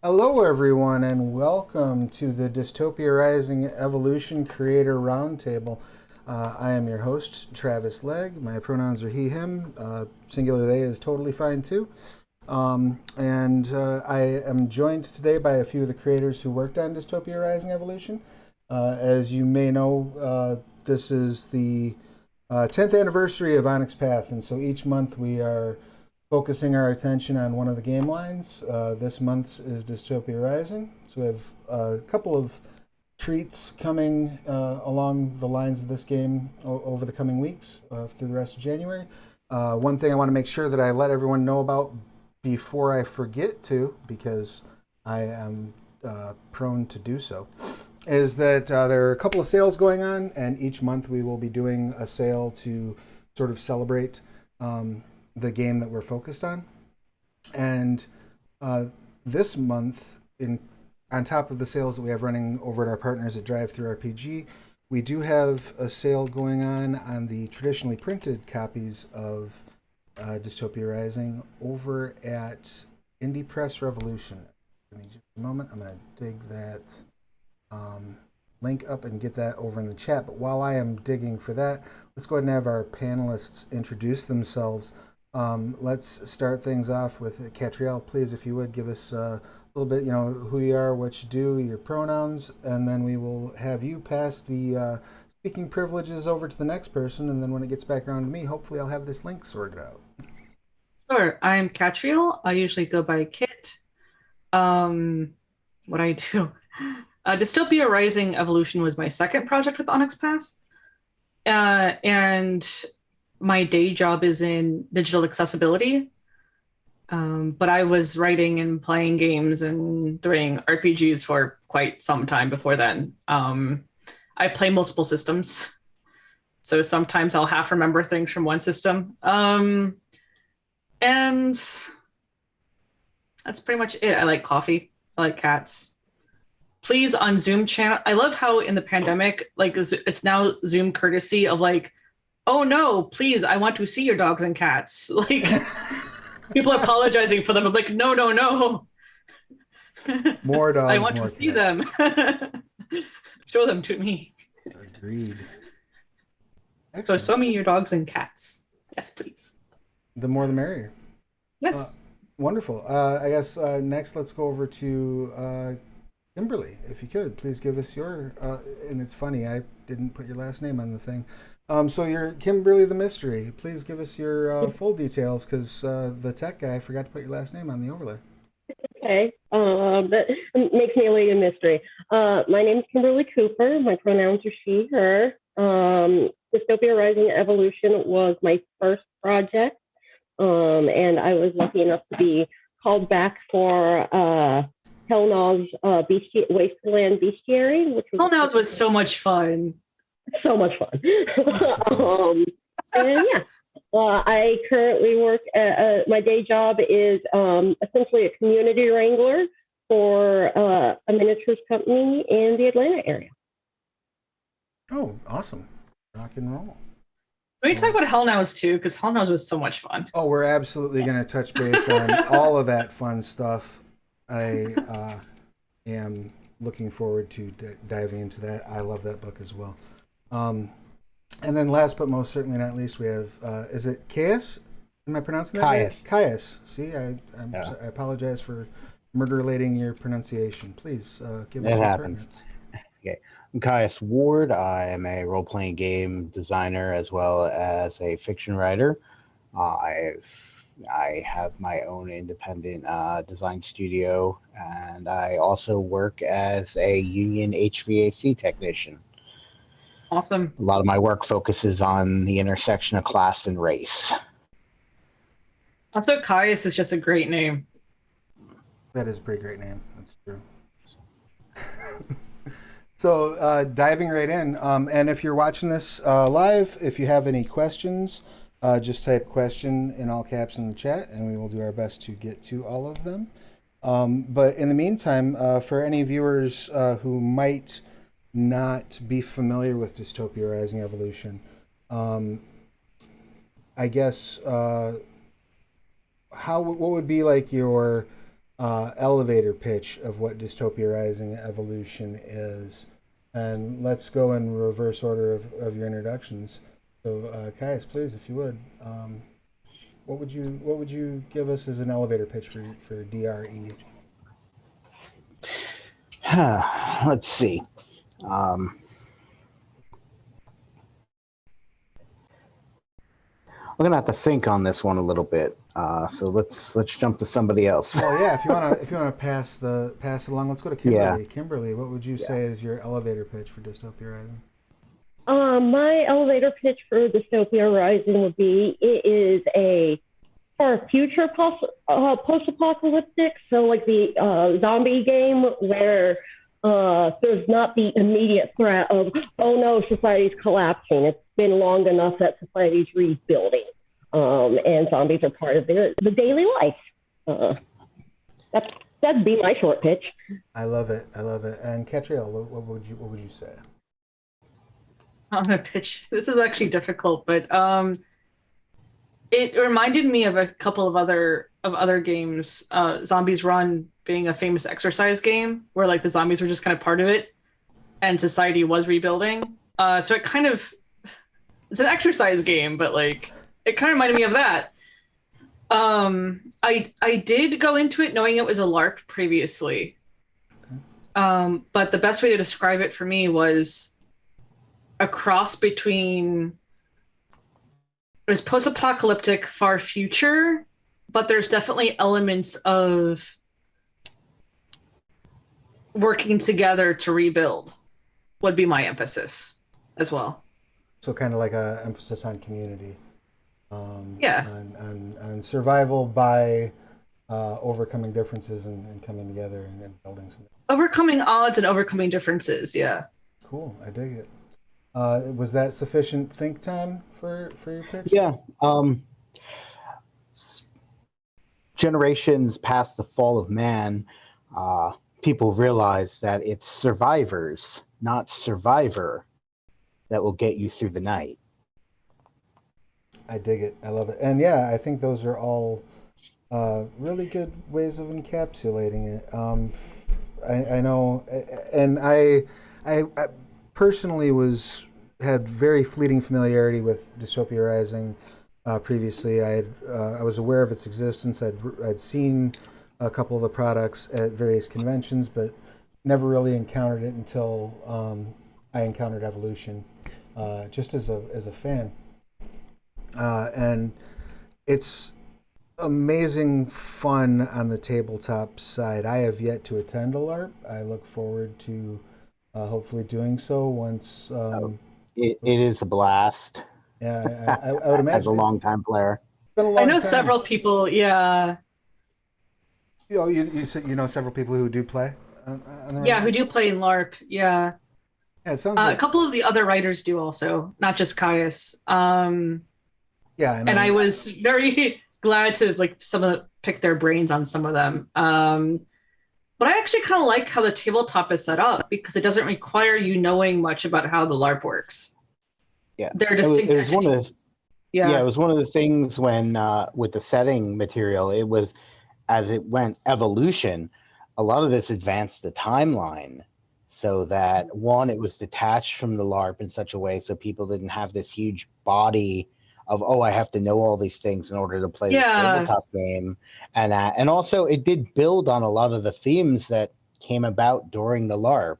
Hello, everyone, and welcome to the Dystopia Rising Evolution Creator Roundtable. I am your host, Travis Legge. My pronouns are he, him. Singular they is totally fine too. I am joined today by a few of the creators who worked on Dystopia Rising Evolution. As you may know, this is the 10th anniversary of Onyx Path, and so each month we are focusing our attention on one of the game lines. This month's is Dystopia Rising, so we have a couple of treats coming along the lines of this game over the coming weeks through the rest of January. One thing I want to make sure that I let everyone know about before I forget to, because I am prone to do so, is that there are a couple of sales going on, and each month we will be doing a sale to sort of celebrate the game that we're focused on. And this month, on top of the sales that we have running over at our partners at Drive-Thru RPG, we do have a sale going on the traditionally printed copies of Dystopia Rising over at Indie Press Revolution. Give me just a moment. I'm going to dig that link up and get that over in the chat. But while I am digging for that, let's go ahead and have our panelists introduce themselves. Let's start things off with Catriel. Please, if you would, give us a little bit, who you are, what you do, your pronouns, and then we will have you pass the speaking privileges over to the next person, and then when it gets back around to me, hopefully I'll have this link sorted out. Sure. I'm Catriel. I usually go by Kit. What I do. Dystopia Rising Evolution was my second project with Onyx Path. And my day job is in digital accessibility. But I was writing and playing games and doing RPGs for quite some time before then. I play multiple systems. So sometimes I'll half remember things from one system. And that's pretty much it. I like coffee. I like cats. Please, on Zoom channel. I love how in the pandemic, it's now Zoom courtesy of oh no, please, I want to see your dogs and cats. People apologizing for them. I'm like, no. More dogs, I want more to see cats. them. Show them to me. Agreed. So Excellent. show me your dogs and cats. Yes, please. The more the merrier. Yes. Wonderful. I guess next let's go over to Kimberly. If you could, please give us your, and it's funny, I didn't put your last name on the thing. So you're Kimberly the Mystery. Please give us your full details, because the tech guy forgot to put your last name on the overlay. Okay, that makes me a lady of mystery. My name is Kimberly Cooper. My pronouns are she, her. Dystopia Rising Evolution was my first project, and I was lucky enough to be called back for Hellnaw's Wasteland Bestiary, which was Hellnaw's was so much fun. So much fun. And yeah, I currently work my day job is essentially a community wrangler for a miniatures company in the Atlanta area. Oh, awesome. Rock and roll. We can talk about Hellnaw's too, because Hellnaw's was so much fun. Oh, we're absolutely going to touch base on all of that fun stuff. I am looking forward to diving into that. I love that book as well. And then last but most certainly not least, we have, is it Caius? Am I pronouncing that Caius. Right? Caius. See, I apologize for murder-lating your pronunciation. Please give us It your happens. Okay. I'm Caius Ward. I am a role-playing game designer as well as a fiction writer. I have my own independent design studio, and I also work as a union HVAC technician. Awesome. A lot of my work focuses on the intersection of class and race. Also, Caius is just a great name. That is a pretty great name. That's true. So diving right in, and if you're watching this live, if you have any questions, just type question in all caps in the chat, and we will do our best to get to all of them. But in the meantime, for any viewers who might not be familiar with Dystopia Rising Evolution, I guess what would be like your elevator pitch of what Dystopia Rising Evolution is. And let's go in reverse order of your introductions. So, Caius, please, if you would, what would you give us as an elevator pitch for DRE? Let's see. I'm gonna have to think on this one a little bit. So let's jump to somebody else. Well, yeah. If you wanna pass it along, let's go to Kimberly. Yeah. Kimberly, what would you say is your elevator pitch for Dystopia Rising? My elevator pitch for Dystopia Rising would be it is a for future post-apocalyptic, so like the zombie game where there's not the immediate threat of, oh no, society's collapsing. It's been long enough that society's rebuilding, and zombies are part of the daily life. That'd be my short pitch. I love it. And Catriel, what would you say? On a pitch, this is actually difficult, but it reminded me of a couple of other games. Zombies Run being a famous exercise game where like the zombies were just kind of part of it, and society was rebuilding. So it's an exercise game, but like it kind of reminded me of that. I did go into it knowing it was a LARP previously, but the best way to describe it for me was a cross between, it was post-apocalyptic far future, but there's definitely elements of working together to rebuild would be my emphasis as well. So kind of like a emphasis on community. Yeah. On survival by overcoming differences and coming together and building something. Overcoming odds and overcoming differences, yeah. Cool, I dig it. Was that sufficient think time for your pitch? Yeah. Generations past the fall of man, people realize that it's survivors, not survivor, that will get you through the night. I dig it. I love it. And yeah, I think those are all really good ways of encapsulating it. I know, and I personally had very fleeting familiarity with Dystopia Rising previously. I was aware of its existence. I'd seen a couple of the products at various conventions, but never really encountered it until I encountered Evolution, just as a fan. And it's amazing fun on the tabletop side. I have yet to attend a LARP. I look forward to hopefully doing so once. It is a blast. Yeah, I would imagine. As a longtime player. It's been a long I know time. several people, yeah. You said you know several people who do play on the Yeah, who do play in LARP, yeah. Yeah, it sounds like A couple of the other writers do also, not just Caius. yeah, And I was very glad to like pick their brains on some of them. But I actually kind of like how the tabletop is set up because it doesn't require you knowing much about how the LARP works. Yeah, They're distinct. It was one of yeah, it was one of the things when with the setting material, it was as it went evolution, a lot of this advanced the timeline so that one, it was detached from the LARP in such a way so people didn't have this huge body of, oh, I have to know all these things in order to play this tabletop game, and also it did build on a lot of the themes that came about during the LARP.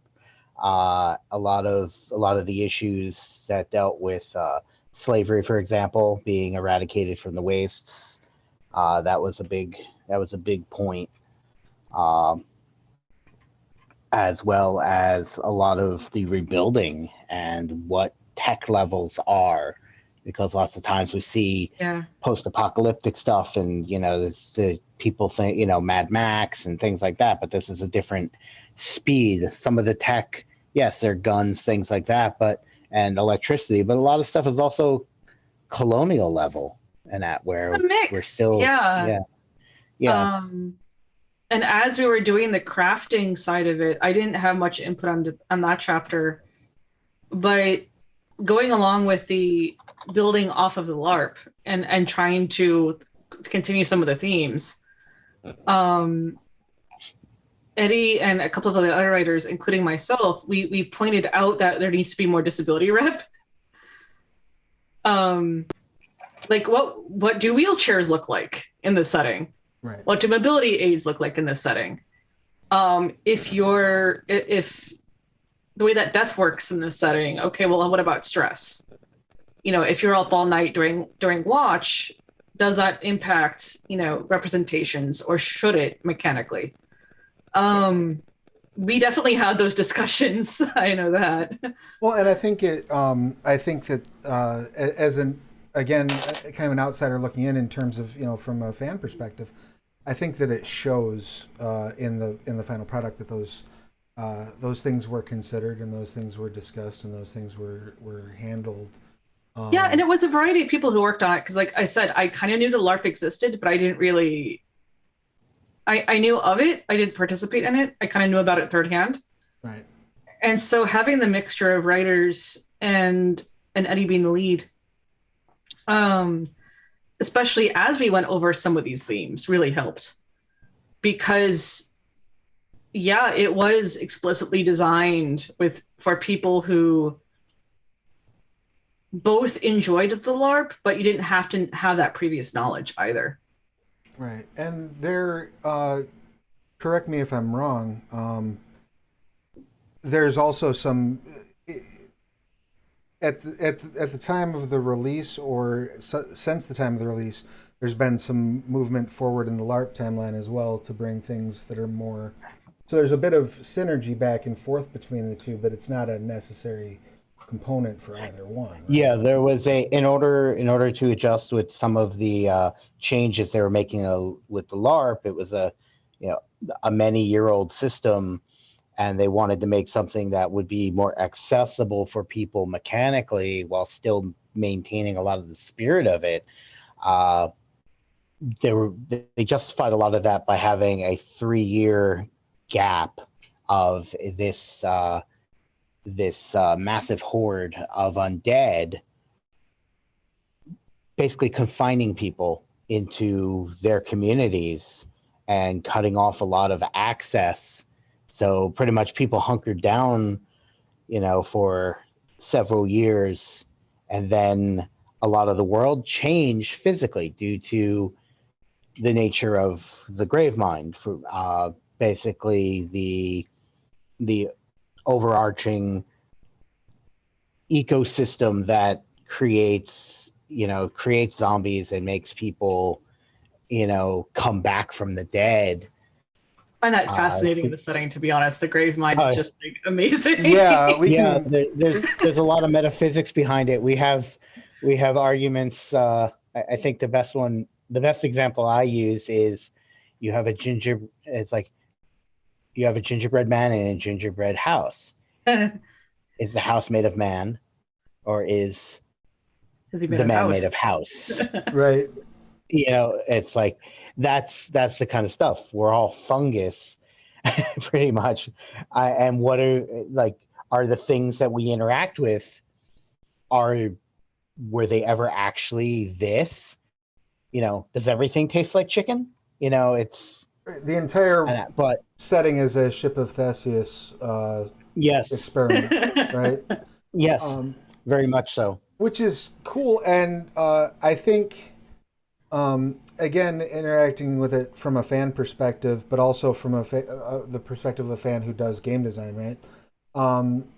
A lot of the issues that dealt with slavery, for example, being eradicated from the wastes. That was a big point, as well as a lot of the rebuilding and what tech levels are. Because lots of times we see post-apocalyptic stuff, and the people think Mad Max and things like that. But this is a different speed. Some of the tech, yes, they're guns, things like that, and electricity. But a lot of stuff is also colonial level, and where we're still yeah. And as we were doing the crafting side of it, I didn't have much input on that chapter, but going along with the building off of the LARP and trying to continue some of the themes. Eddie and a couple of the other writers, including myself, we pointed out that there needs to be more disability rep. Like what do wheelchairs look like in this setting? Right. What do mobility aids look like in this setting? If the way that death works in this setting, okay, well, what about stress? You know, if you're up all night during watch, does that impact, you know, representations, or should it mechanically? We definitely had those discussions. I know that. Well, and I think I think that as an again kind of an outsider looking in terms of, you know, from a fan perspective, I think that it shows in the final product that those things were considered, and those things were discussed, and those things were handled. Yeah, and it was a variety of people who worked on it, because, like I said, I kind of knew the LARP existed, but I didn't really. I knew of it. I didn't participate in it. I kind of knew about it third hand. Right. And so having the mixture of writers and Eddie being the lead, especially as we went over some of these themes, really helped. Because, yeah, it was explicitly designed for people who both enjoyed the LARP, but you didn't have to have that previous knowledge either. Right. And there, correct me if I'm wrong, there's also some at the time of the release, or since the time of the release, there's been some movement forward in the LARP timeline as well to bring things that are more. So there's a bit of synergy back and forth between the two, but it's not a necessary component for either one. Right? Yeah, there was in order to adjust with some of the changes they were making with the LARP. It was a many-year-old system, and they wanted to make something that would be more accessible for people mechanically while still maintaining a lot of the spirit of it. They justified a lot of that by having a 3-year gap of this massive horde of undead, basically confining people into their communities and cutting off a lot of access. So pretty much people hunkered down, for several years, and then a lot of the world changed physically due to the nature of the Gravemind. For basically the overarching ecosystem that creates zombies and makes people, come back from the dead. I find that fascinating, the setting, to be honest. The Gravemind is just like amazing. Yeah, there's a lot of metaphysics behind it. We have arguments. I think the best example I use is you have a gingerbread man in a gingerbread house. Is the house made of man, or is the man made of house? Right. It's like that's the kind of stuff. We're all fungus, pretty much. And what are the things that we interact with? Were they ever actually this? Does everything taste like chicken? It's the entire setting is a Ship of Theseus yes experiment, right? Yes, very much so. Which is cool, and I think, again, interacting with it from a fan perspective, but also from the perspective of a fan who does game design, right?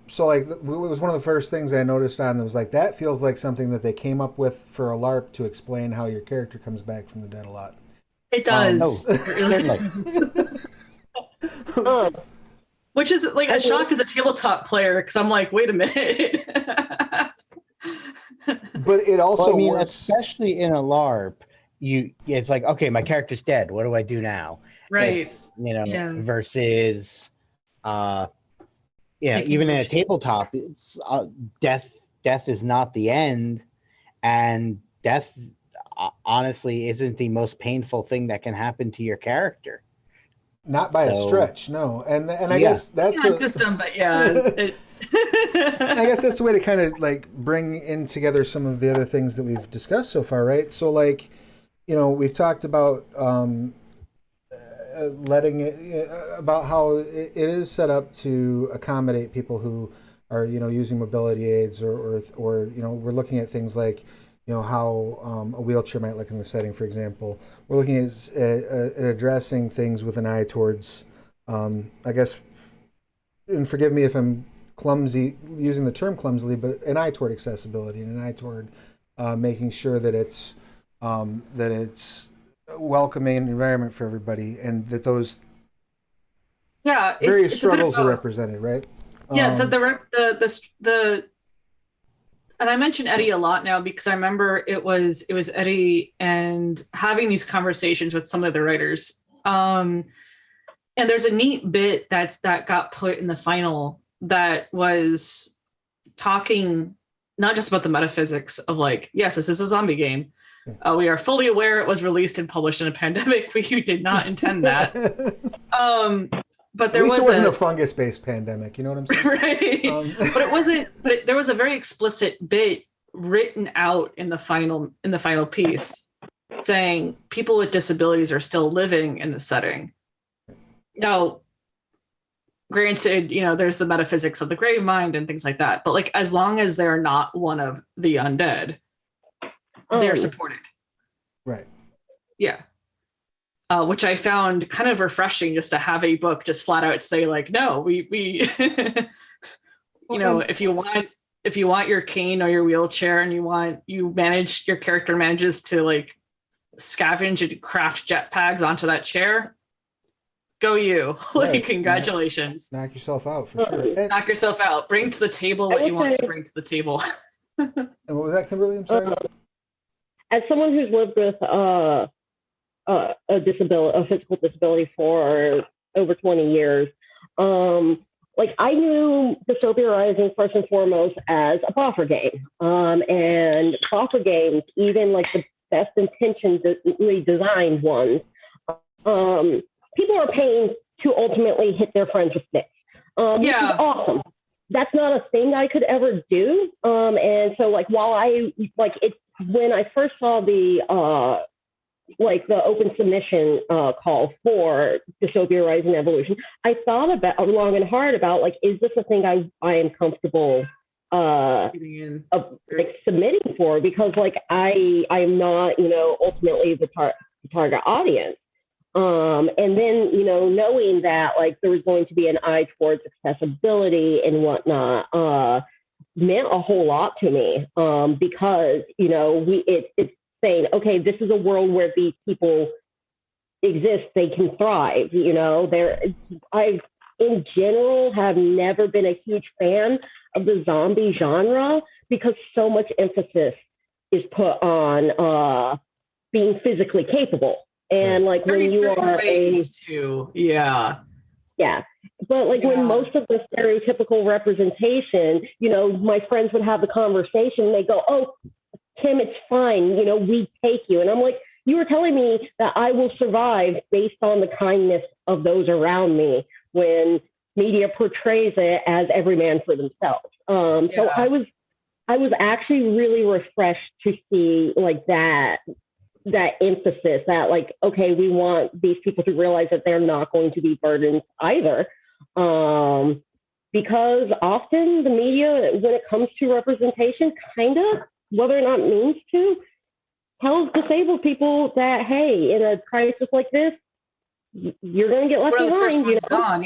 So it was one of the first things I noticed on that was like, that feels like something that they came up with for a LARP to explain how your character comes back from the dead a lot. It does. Which is like a shock as a tabletop player, because I'm like, wait a minute. But it also works. Especially in a LARP, it's like, okay, my character's dead. What do I do now? Right. Versus, even in a tabletop, it's death is not the end, and death honestly isn't the most painful thing that can happen to your character. Not by a stretch, no. And I guess that's I guess that's the way to kind of like bring in together some of the other things that we've discussed so far, right? So we've talked about letting it about how it is set up to accommodate people who are using mobility aids, or we're looking at things like how a wheelchair might look in the setting, for example. We're looking at addressing things with an eye towards, I guess, and forgive me if I'm clumsy using the term clumsily, but an eye toward accessibility and an eye toward making sure that it's a welcoming environment for everybody, and that those various struggles are represented, right? Yeah, the and I mention Eddie a lot now because I remember it was Eddie and having these conversations with some of the writers. And there's a neat bit that got put in the final that was talking not just about the metaphysics of like, yes, this is a zombie game. We are fully aware it was released and published in a pandemic. We did not intend that. But there wasn't a fungus-based pandemic. You know what I'm saying? Right. But it wasn't. But there was a very explicit bit written out in the final piece, saying people with disabilities are still living in the setting. Now, granted, there's the metaphysics of the grave mind and things like that. But like, as long as they're not one of the undead, they're supported. Right. Yeah. Which I found kind of refreshing, just to have a book just flat out say like, no, we if you want your cane or your wheelchair and your character manages to like scavenge and craft jetpacks onto that chair, go you. Like, right. Congratulations. Knock yourself out for sure. Knock yourself out. Bring to the table what you want to bring to the table. And what was that, Kimberly? I'm sorry. As someone who's lived with a physical disability for over 20 years, like I knew Dystopia Rising first and foremost as a buffer game. And buffer games, even like the best intentionedly designed ones, people are paying to ultimately hit their friends with sticks. Which is awesome. That's not a thing I could ever do. And so like when I first saw the open submission call for Dystopia Rising Evolution, I thought about long and hard about like, is this a thing I am comfortable submitting for? Because like I'm not ultimately the target audience. And then knowing that like there was going to be an eye towards accessibility and whatnot meant a whole lot to me, because it's saying, okay, this is a world where these people exist, they can thrive. I in general have never been a huge fan of the zombie genre because so much emphasis is put on being physically capable. And like when you are but like when most of the stereotypical representation, my friends would have the conversation and they go, oh, Kim, it's fine. We take you. And I'm like, you were telling me that I will survive based on the kindness of those around me when media portrays it as every man for themselves. So I was actually really refreshed to see like that emphasis that like, okay, we want these people to realize that they're not going to be burdens either. Because often the media, when it comes to representation, kind of, whether or not it means to, tells disabled people that, hey, in a crisis like this, you're going to get left behind. Gone.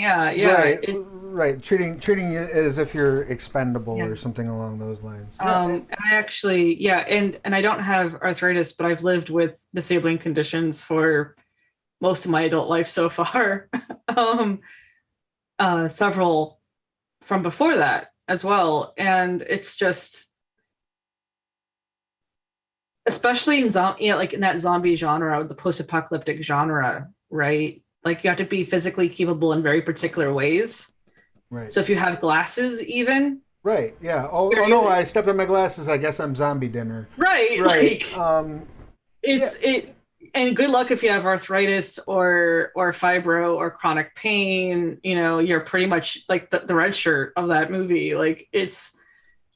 Right. Treating it as if you're expendable or something along those lines. And I actually, and I don't have arthritis, but I've lived with disabling conditions for most of my adult life so far. Several from before that as well. And it's just, especially in like in that zombie genre, the post-apocalyptic genre, right? Like you have to be physically capable in very particular ways. Right. So if you have glasses even. Right. Yeah. Oh no, I stepped on my glasses. I guess I'm zombie dinner. Right. Right. Like, and good luck if you have arthritis or fibro or chronic pain. You're pretty much like the red shirt of that movie. Like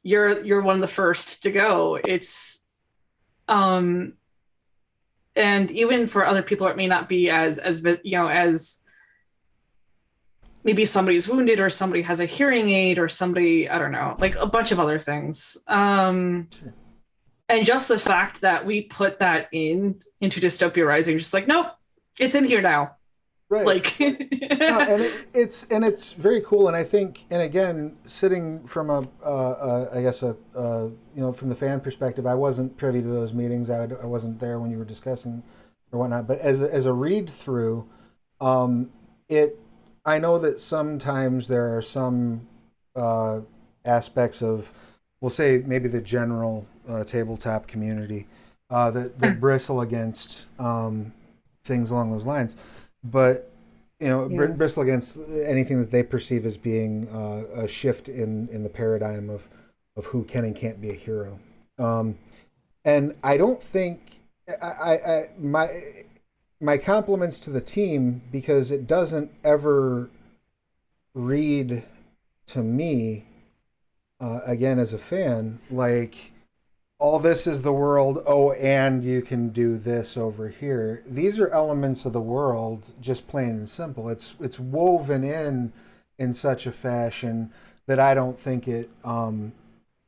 you're one of the first to go. It's and even for other people, it may not be as as maybe somebody's wounded or somebody has a hearing aid or somebody, I don't know, like a bunch of other things. Sure. And just the fact that we put that into Dystopia Rising, just like, nope, it's in here now. Right. Like, No, and it's very cool, and I think, and again, sitting from I guess from the fan perspective, I wasn't privy to those meetings. I wasn't there when you were discussing or whatnot. But as a read through, I know that sometimes there are some aspects of, we'll say maybe the general tabletop community that bristle against things along those lines, but bristle against anything that they perceive as being a shift in the paradigm of who can and can't be a hero. And I don't think my compliments to the team, because it doesn't ever read to me, again as a fan, like, all this is the world, oh, and you can do this over here. These are elements of the world, just plain and simple. It's woven in such a fashion that I don't think it that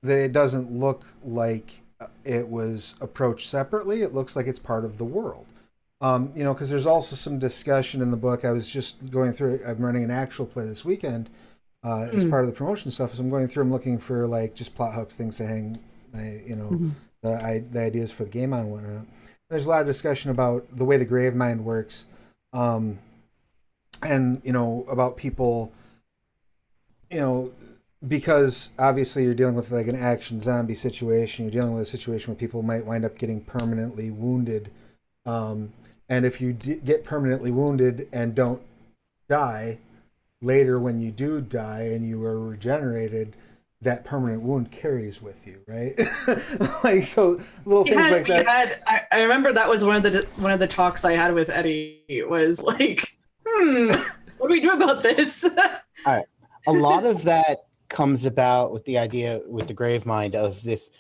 it doesn't look like it was approached separately. It looks like it's part of the world. Because there's also some discussion in the book. I was just going through it. I'm running an actual play this weekend as part of the promotion stuff. So I'm going through. I'm looking for like just plot hooks, things to hang the ideas for the game on and whatnot. There's a lot of discussion about the way the grave mind works, and about people, because obviously you're dealing with like an action zombie situation. You're dealing with a situation where people might wind up getting permanently wounded, and if you get permanently wounded and don't die, later when you do die and you are regenerated, that permanent wound carries with you, right? Like, so little things like that. I remember that was one of the talks I had with Eddie. It was like, what do we do about this? All right. A lot of that comes about with the idea with the grave mind of this,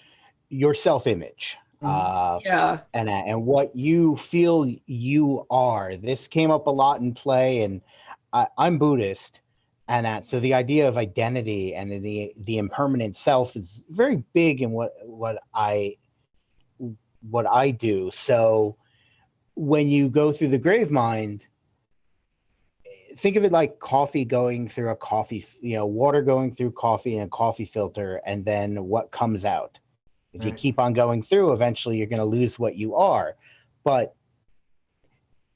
your self-image. And what you feel you are. This came up a lot in play, and I'm Buddhist. And so the idea of identity and the impermanent self is very big in what I do. So when you go through the grave mind, think of it like coffee going through a coffee, water going through coffee in a coffee filter, and then what comes out. If you keep on going through, eventually you're going to lose what you are. But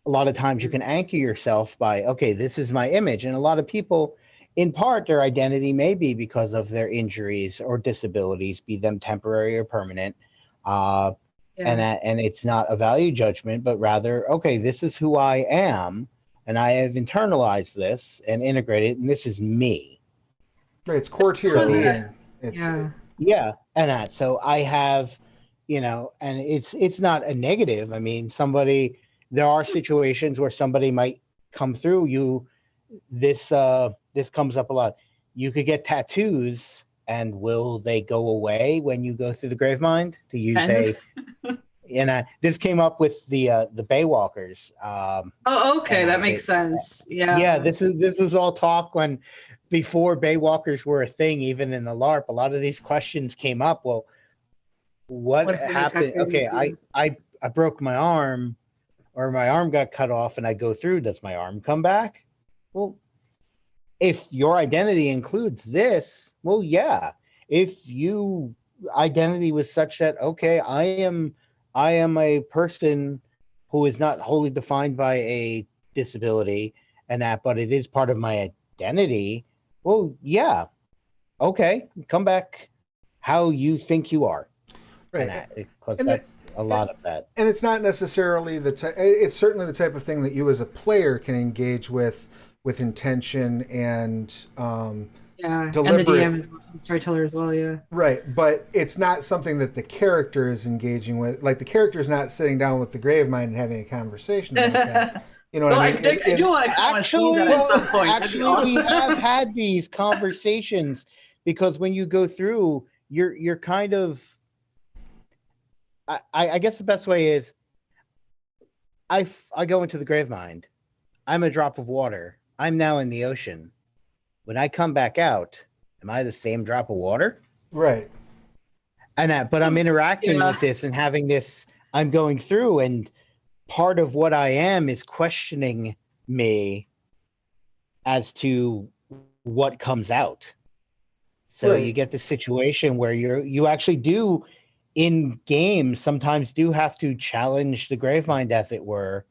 a lot of times you can anchor yourself by, okay, this is my image. And a lot of people, in part, their identity may be because of their injuries or disabilities, be them temporary or permanent. And it's not a value judgment, but rather, okay, this is who I am, and I have internalized this and integrated, and this is me. Right, it's core to your being. And so I have, and it's not a negative. I mean, there are situations where somebody might come through you. This comes up a lot. You could get tattoos, and will they go away when you go through the grave mind? To use this came up with the Baywalkers. Okay, that makes sense. Yeah. This was all talk when before Baywalkers were a thing, even in the LARP. A lot of these questions came up. Well, what happened? Okay, I broke my arm, or my arm got cut off, and I go through. Does my arm come back? Well, if your identity includes this, well, yeah. If you identity was such that, okay, I am a person who is not wholly defined by a disability, but it is part of my identity. Well, yeah, okay, come back how you think you are. Right. Because that's a lot of that. And it's not necessarily it's certainly the type of thing that you as a player can engage with intention and deliberate. And the DM as well, the storyteller as well, yeah. Right, but it's not something that the character is engaging with. Like, the character is not sitting down with the grave mind and having a conversation about that. You know what I mean? I do want to see that at some point. Actually, we have had these conversations, because when you go through, you're kind of, I guess the best way is, I go into the grave mind. I'm a drop of water. I'm now in the ocean. When I come back out, am I the same drop of water? Right. But I'm interacting Yeah. with this and having this. I'm going through, and part of what I am is questioning me as to what comes out. So Right. you get this situation where you actually do in games sometimes do have to challenge the grave mind, as it were,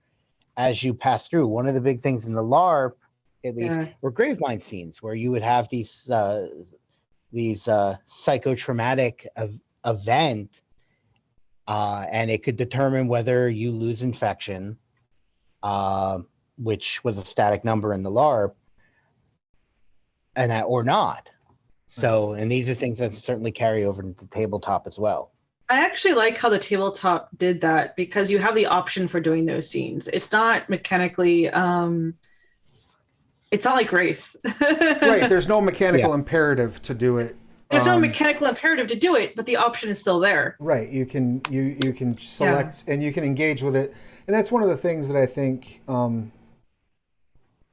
as you pass through. One of the big things in the LARP, at least, Yeah. were grave mind scenes where you would have these psychotraumatic event, and it could determine whether you lose infection, which was a static number in the LARP, and that or not. So, and these are things that certainly carry over into the tabletop as well. I actually like how the tabletop did that because you have the option for doing those scenes. It's not mechanically it's not like Wraith. Right. There's no mechanical imperative to do it. There's no mechanical imperative to do it, but the option is still there. Right. You can select and you can engage with it. And that's one of the things that I think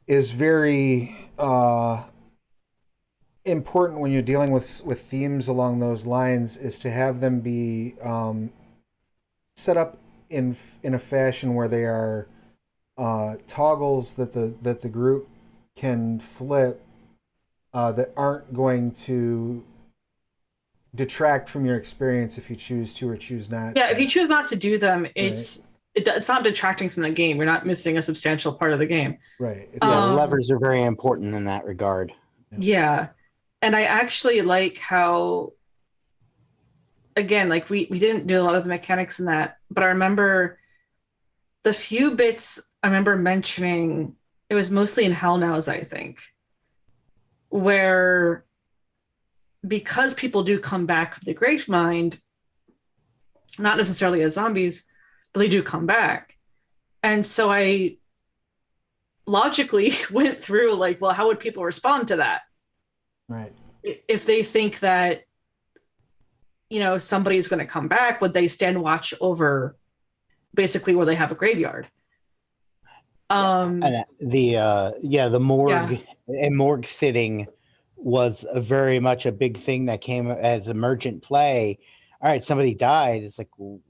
is very important when you're dealing with themes along those lines, is to have them be set up in a fashion where they are toggles that the group can flip that aren't going to detract from your experience if you choose to or choose not. Yeah, to. if you choose not to do them, it's not detracting from the game. You're not missing a substantial part of the game. Right. It's The levers are very important in that regard. Yeah. And I actually like how, again, like we didn't do a lot of the mechanics in that, but I remember the few bits I remember mentioning, it was mostly in Hell Nows, I think, where because people do come back from the grave mind, not necessarily as zombies, but they do come back. And so I logically went through like, well, how would people respond to that? right. If they think that, you know, somebody's going to come back, would they stand watch over basically where they have a graveyard? And the morgue and morgue sitting was very much a big thing that came as emergent play. All right, somebody died. It's like, well,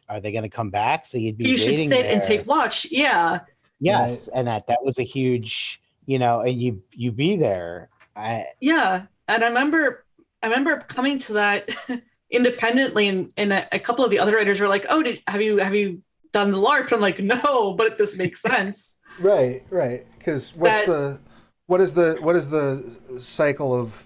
are they going to come back? So you'd be You should waiting sit there. and take watch. Yeah. Yes, right. And that was a huge, and you be there. Yeah, and I remember coming to that independently, and a couple of the other writers were like, "Oh, have you done the LARP?" I'm like, "No, but this makes sense." Right. Because what is the cycle of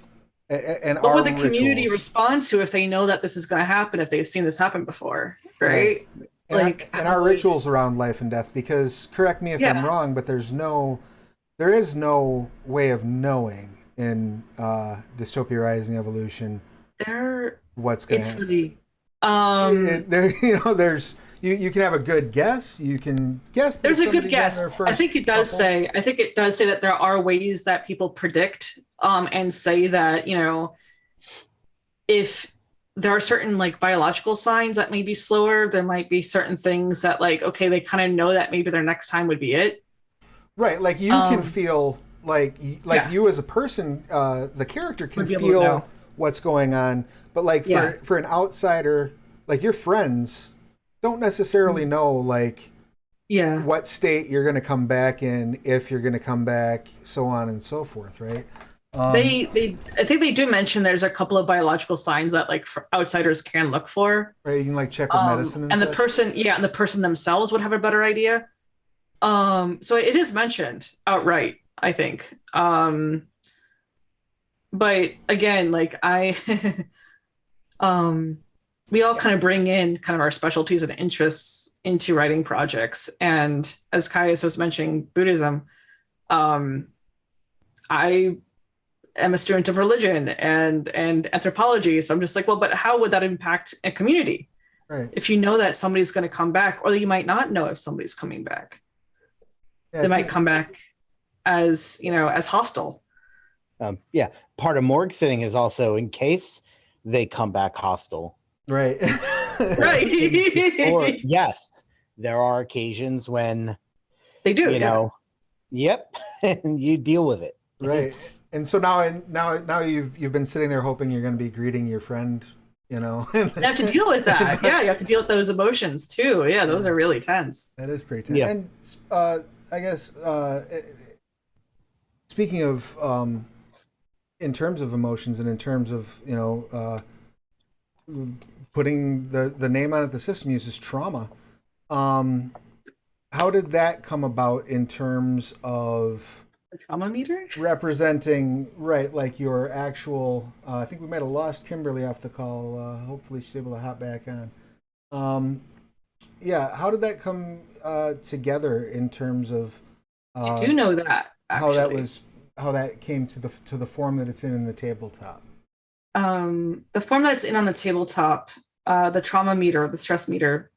and what our would the community rituals? respond to if they know that this is going to happen, if they've seen this happen before, right? And our rituals around life and death. Because correct me if I'm wrong, but there is no way of knowing in Dystopia Rising Evolution what's going to happen. There's you can have a good guess. You can guess. There's a good guess. I think it does say that there are ways that people predict and say that, if there are certain like biological signs that may be slower, there might be certain things that like, okay, they kind of know that maybe their next time would be it. Right. Like you can feel like you as a person, the character can feel what's going on. But like for an outsider, like your friends don't necessarily know what state you're going to come back in, if you're going to come back, so on and so forth, right? I think they do mention there's a couple of biological signs that like outsiders can look for. Right, you can like check with medicine and the person themselves would have a better idea. So it is mentioned outright, I think. But again, like we all kind of bring in kind of our specialties and interests into writing projects. And as Caius was mentioning, Buddhism, I am a student of religion and anthropology. So I'm just like, well, but how would that impact a community? Right. If you know that somebody's going to come back, or you might not know if somebody's coming back. They might come back as hostile. Part of morgue sitting is also in case they come back hostile. Right. Right. Or yes, there are occasions when, They do. you know, yep, and you deal with it. Right. And so now you've been sitting there hoping you're going to be greeting your friend, you know. You have to deal with that. Yeah, you have to deal with those emotions too. Yeah, those are really tense. That is pretty tense. Yeah. And I guess speaking of in terms of emotions and in terms of, you know, putting the name on it, the system uses trauma. How did that come about in terms of The trauma meter? representing, right, like your actual, I think we might have lost Kimberly off the call. Hopefully she's able to hop back on. Yeah, how did that come together in terms of I do know that, actually. how that came to the form that it's in the tabletop? The form that it's in on the tabletop, the trauma meter, the stress meter,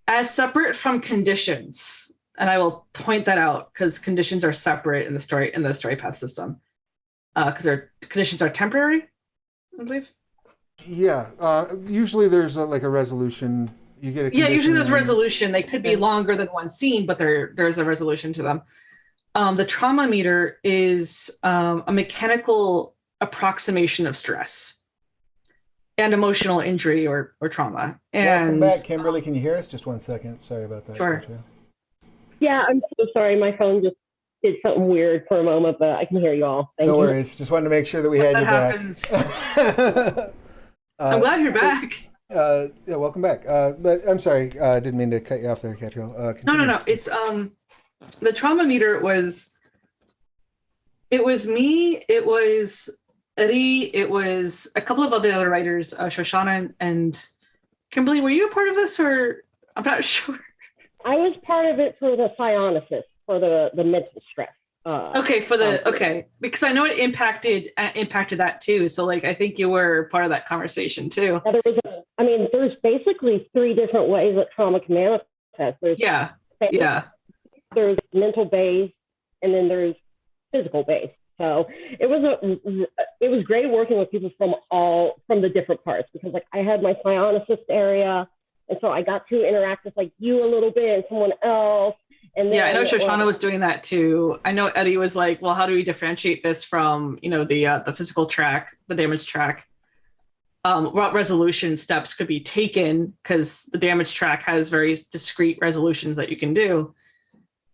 as separate from conditions, and I will point that out because conditions are separate in the story path system, because their conditions are temporary, I believe. Yeah, usually there's like a resolution. You get a Yeah, usually there's a condition resolution. They could be longer than one scene, but there's a resolution to them. The trauma meter is a mechanical approximation of stress and emotional injury or trauma. Welcome And back, Kimberly. Can you hear us? Just 1 second. Sorry about that. Sure. Gotcha. Yeah, I'm so sorry. My phone just did something weird for a moment, but I can hear you all. Thank No you. worries. Just wanted to make sure that we had that you happens. back. I'm glad you're back. Yeah, welcome back. But I'm sorry, I didn't mean to cut you off there, Catriel. No. It's the trauma meter was me, it was Eddie, it was a couple of other writers, Shoshana and Kimberly. Were you a part of this, or I'm not sure? I was part of it for the psionesis, for the mental stress. Okay, because I know it impacted that too. So like, I think you were part of that conversation too. There's basically 3 different ways that trauma can manifest. There's there's mental based, and then there's physical based. So it was great working with people from the different parts, because like I had my psionesis area, and so I got to interact with like you a little bit and someone else. And then, I know Shoshana was doing that too. I know Eddie was like, well, how do we differentiate this from, the physical track, the damage track? What resolution steps could be taken, because the damage track has very discrete resolutions that you can do.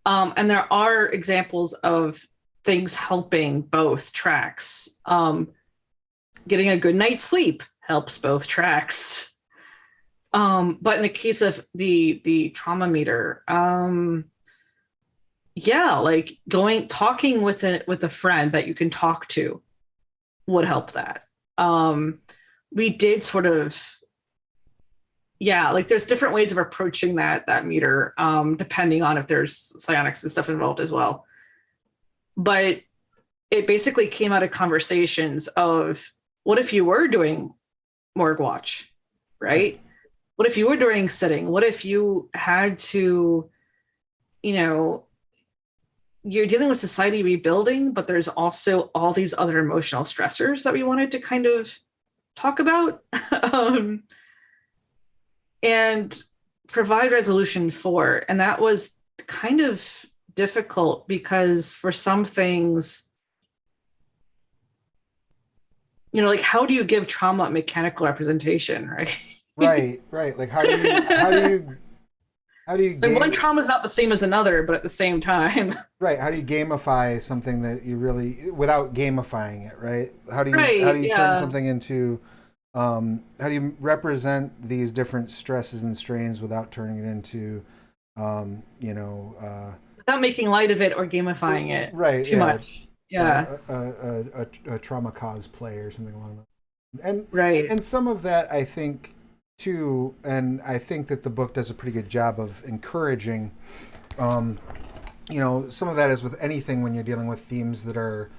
And there are examples of things helping both tracks. Getting a good night's sleep helps both tracks. But in the case of the trauma meter, like talking with a friend that you can talk to would help that. We did sort of, like there's different ways of approaching that meter, depending on if there's psionics and stuff involved as well. But it basically came out of conversations of, what if you were doing morgue watch, right? What if you were doing sitting? What if you had to, you're dealing with society rebuilding, but there's also all these other emotional stressors that we wanted to kind of talk about and provide resolution for. And that was kind of difficult, because for some things, like how do you give trauma a mechanical representation, right? Right. Like how do you like one trauma is not the same as another, but at the same time. Right. How do you gamify something that you really, without gamifying it, right? How do you turn something into, how do you represent these different stresses and strains without turning it into, without making light of it or gamifying it too much. Yeah. A trauma cosplay or something along that. And right. And some of that, I think, too, and I think that the book does a pretty good job of encouraging, some of that is with anything when you're dealing with themes that are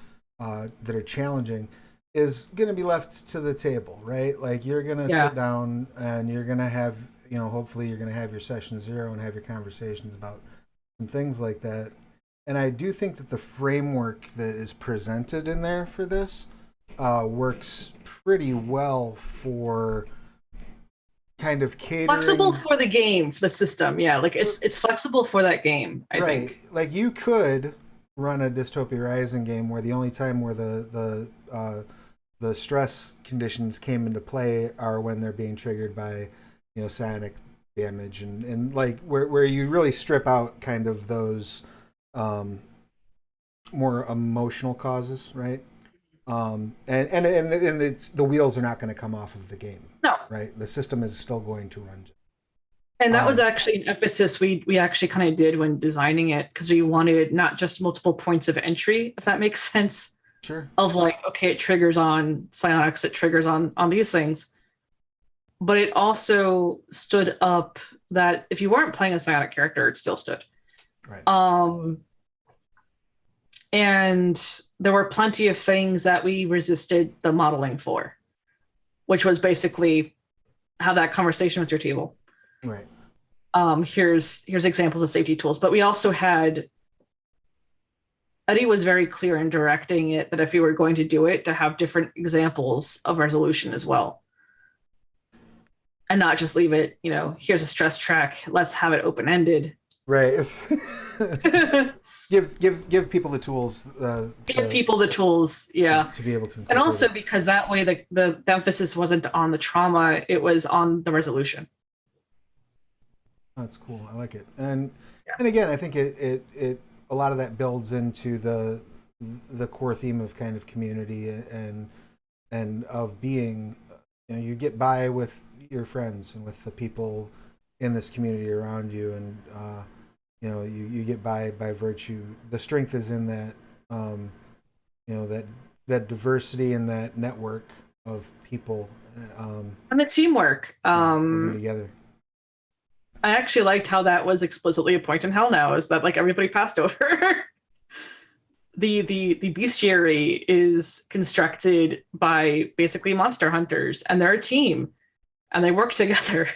challenging, is going to be left to the table, right? Like you're going to sit down and you're going to have, hopefully you're going to have your session 0 and have your conversations about some things like that. And I do think that the framework that is presented in there for this works pretty well for kind of catering. Flexible for the game, for the system. Yeah, like it's flexible for that game, I think. Like you could run a Dystopia Rising game where the only time where the stress conditions came into play are when they're being triggered by, psionic damage and like where you really strip out kind of those more emotional causes, right? And it's the wheels are not going to come off of the game. No. Right? The system is still going to run. And that was actually an emphasis we actually kind of did when designing it, because we wanted not just multiple points of entry, if that makes sense. Sure. Of like, okay, it triggers on psionics, it triggers on these things. But it also stood up that if you weren't playing a psionic character, it still stood. Right. And there were plenty of things that we resisted the modeling for, which was basically have that conversation with your table. Right. Here's examples of safety tools. But we also had, Eddie was very clear in directing it that if you were going to do it, to have different examples of resolution as well. And not just leave it, here's a stress track, let's have it open-ended. Right. give people the tools. Give people the tools, yeah. To be able to. And also because that way the emphasis wasn't on the trauma, it was on the resolution. That's cool. I like it. And again, I think it a lot of that builds into the core theme of kind of community and of being, you get by with your friends and with the people in this community around you, and you get by virtue. The strength is in that that diversity and that network of people and the teamwork together. I actually liked how that was explicitly a point in Hell Now, is that like everybody passed over. the bestiary is constructed by basically monster hunters, and they're a team and they work together.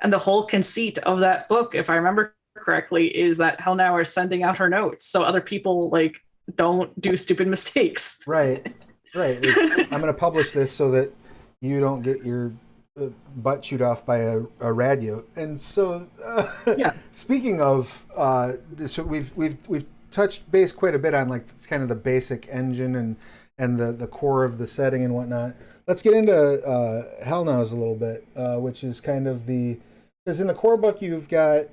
And the whole conceit of that book, if I remember correctly, is that Hell Now are sending out her notes so other people like don't do stupid mistakes. Right. I'm going to publish this so that you don't get your butt chewed off by a radio. And so, speaking of, so we've touched base quite a bit on like it's kind of the basic engine and the core of the setting and whatnot. Let's get into Hell Nows a little bit, which is kind of because in the core book you've got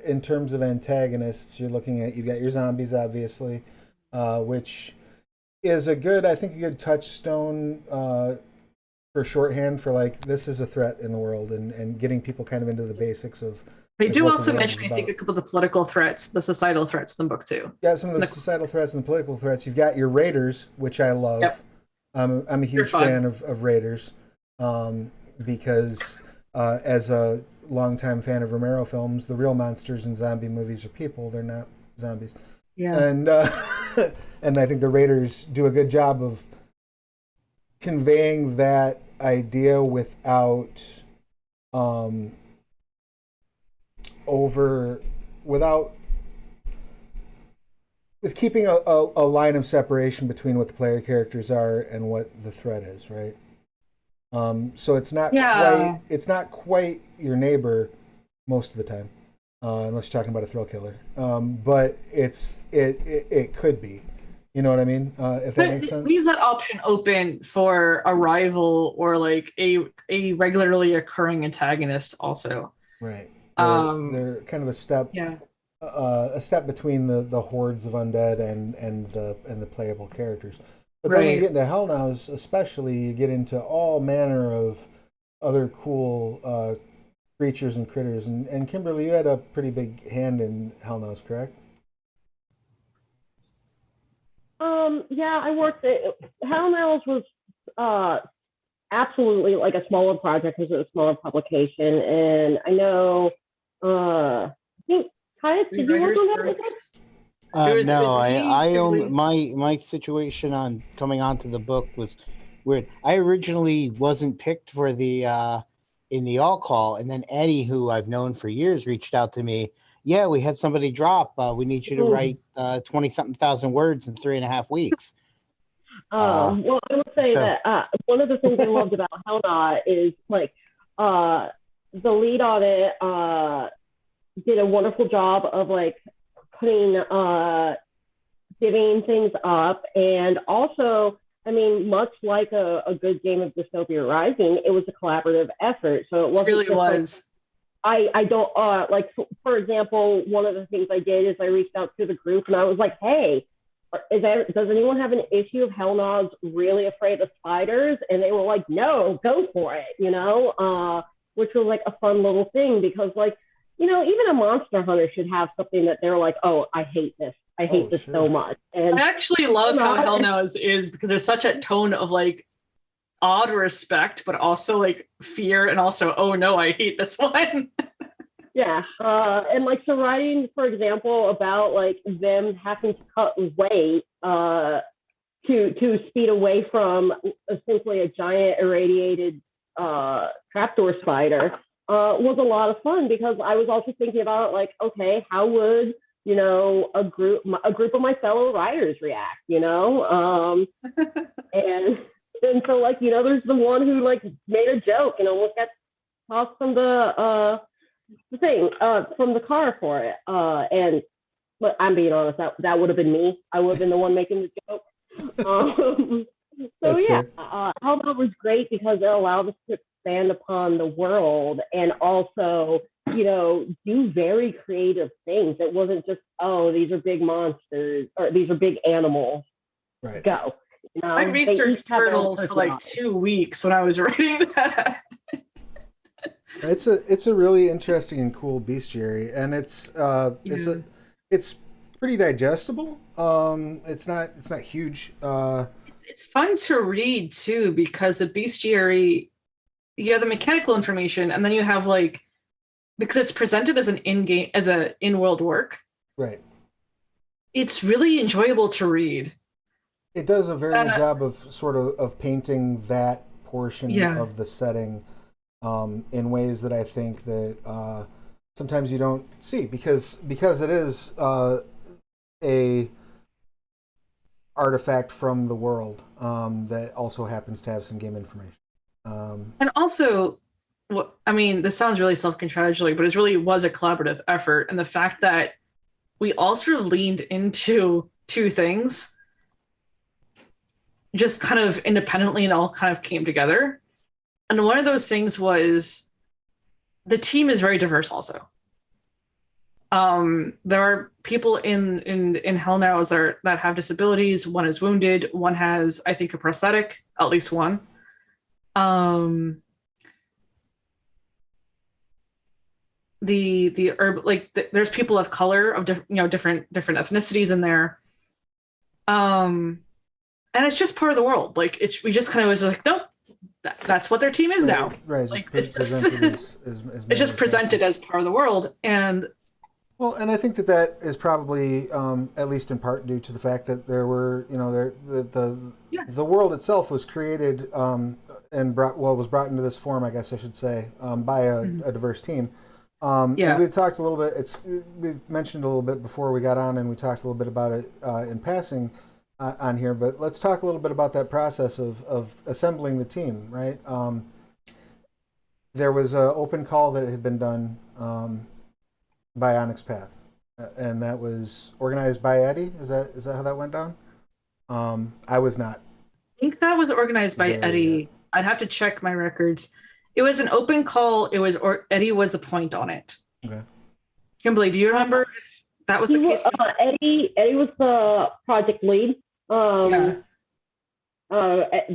in terms of antagonists, you've got your zombies, obviously, which is a good touchstone for shorthand for like, this is a threat in the world, and getting people kind of into the basics of. They do also mention, I think, a couple of the political threats, the societal threats in the book too. Yeah, some of the societal threats and the political threats. You've got your raiders, which I love. Yep. I'm a huge fan of raiders because as a longtime fan of Romero films, the real monsters in zombie movies are people. They're not zombies. Yeah. And and I think the raiders do a good job of conveying that idea without with keeping a line of separation between what the player characters are and what the threat is, right? So it's not quite your neighbor most of the time, unless you're talking about a thrill killer. But it could be. You know what I mean? If that makes sense. Leaves that option open for a rival or like a regularly occurring antagonist also. Right. They're kind of a step. Yeah. A step between the hordes of undead and the playable characters. But then when you get into Hell Nows, especially, you get into all manner of other cool creatures and critters. And Kimberly, you had a pretty big hand in Hell Nows, correct? Yeah, I worked at Hell Nows was absolutely like a smaller project because it was a smaller publication, and I know I think Caius, did you work on that? No, I only my situation on coming onto the book was weird. I originally wasn't picked for the in the all call, and then Eddie, who I've known for years, reached out to me. Yeah, we had somebody drop. We need you to write 20-something thousand words in 3.5 weeks. Well, I would say that one of the things I loved about Hell Nah is like the lead on it did a wonderful job of like putting divvying things up, and also, I mean, much like a good game of Dystopia Rising, it was a collaborative effort. So it wasn't really just was. like, I don't like, for example, one of the things I did is I reached out to the group and I was like, hey, does anyone have an issue of Hellnod's really afraid of spiders? And they were like, no, go for it, you know, which was like a fun little thing, because like, you know, even a monster hunter should have something that they're like, oh, I hate this. I hate this so much. And I actually love how Hellnod's is, because there's such a tone of like odd respect, but also like fear, and also, oh no, I hate this one. Yeah, and like, so writing, for example, about like them having to cut weight to speed away from essentially a giant irradiated trapdoor spider was a lot of fun, because I was also thinking about like, okay, how would, you know, a group of my fellow writers react, you know, and so like, you know, there's the one who like made a joke and almost got tossed from the thing from the car for it, and but I'm being honest, that would have been me. I would have been the one making the joke. So That's yeah, fair. that was great because it allowed us to expand upon the world, and also, you know, do very creative things. It wasn't just, oh, these are big monsters or these are big animals. Right. Go. You know, I researched turtles for like 2 weeks when I was writing that. It's a really interesting and cool bestiary, and it's pretty digestible. It's not huge. It's fun to read too, because the bestiary, you have the mechanical information, and then you have like, because it's presented as an in-game, as a in-world work. Right. It's really enjoyable to read. It does a very good job of sort of painting that portion of the setting in ways that I think that sometimes you don't see, because it is a artifact from the world that also happens to have some game information. And also, I mean, this sounds really self-congratulatory, but it really was a collaborative effort. And the fact that we all sort of leaned into two things just kind of independently, and all kind of came together. And one of those things was the team is very diverse also. There are people in Hell Now that have disabilities. One is wounded. One has, I think, a prosthetic, at least one. There's people of color of different ethnicities in there. And it's just part of the world. Like we just kind of was like, nope, that's what their team is now. Right. Like it's just presented as part of the world. And well, and I think that is probably at least in part due to the fact that there were, the world itself was created and was brought into this form, I guess I should say, by a diverse team. And we talked a little bit. We've mentioned a little bit before we got on, and we talked a little bit about it in passing on here. But let's talk a little bit about that process of assembling the team. Right? There was an open call that had been done by Onyx Path, and that was organized by Eddie. Is that how that went down? I was not. I think that was organized by Eddie. I'd have to check my records. It was an open call. Eddie was the point on it. Okay. Kimberly, do you remember if that was the case? Eddie was the project lead.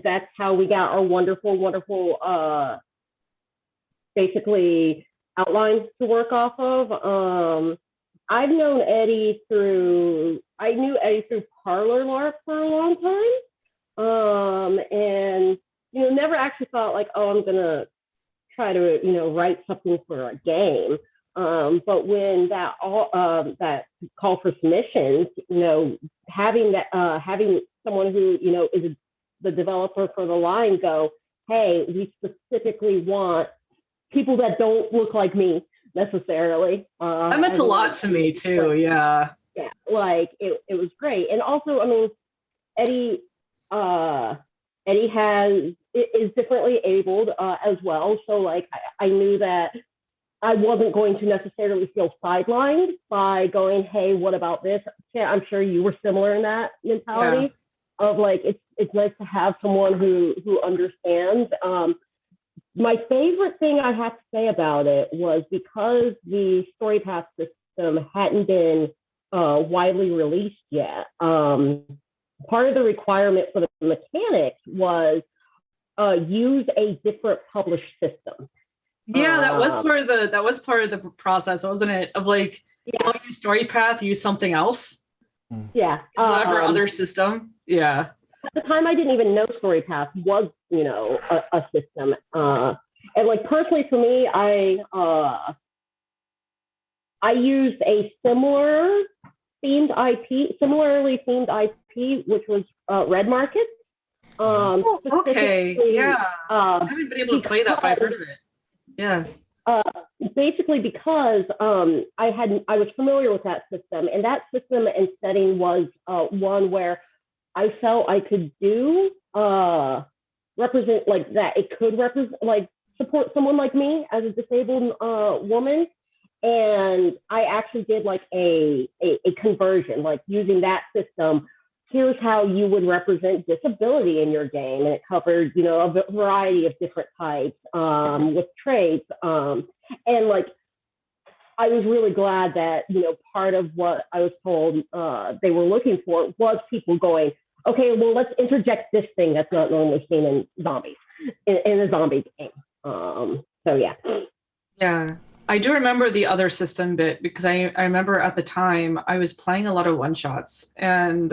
That's how we got our wonderful, basically outline to work off of. I knew Eddie through Parlor Lark for a long time. And never actually thought like, oh, I'm gonna try to write something for a game. But when that call for submissions, having someone who is the developer for the line go, hey, we specifically want people that don't look like me necessarily. That meant a lot to me too. Yeah. Yeah, like it was great. And also, I mean, Eddie has is differently abled as well. So like I knew that I wasn't going to necessarily feel sidelined by going, hey, what about this? Yeah, I'm sure you were similar in that mentality of like, it's nice to have someone who understands. My favorite thing I have to say about it was because the story path system hadn't been widely released yet. Part of the requirement for the mechanics was use a different published system. Yeah, that was part of the process, wasn't it? Of like, don't use story path, use something else. Yeah, whatever other system. Yeah. At the time, I didn't even know StoryPath was, a system. And like personally, for me, I used a similarly themed IP, which was Red Market. Okay. Yeah. I haven't been able to play that, but I've heard of it. Yeah. Basically because I was familiar with that system, and that system and setting was one where I felt I could do represent like that. It could represent like support someone like me as a disabled woman, and I actually did like a conversion, like using that system. Here's how you would represent disability in your game, and it covered a variety of different types with traits, and like I was really glad that part of what I was told they were looking for was people going, okay, well, let's interject this thing that's not normally seen in zombies in a zombie game. So yeah. Yeah. I do remember the other system bit because I remember at the time I was playing a lot of one-shots and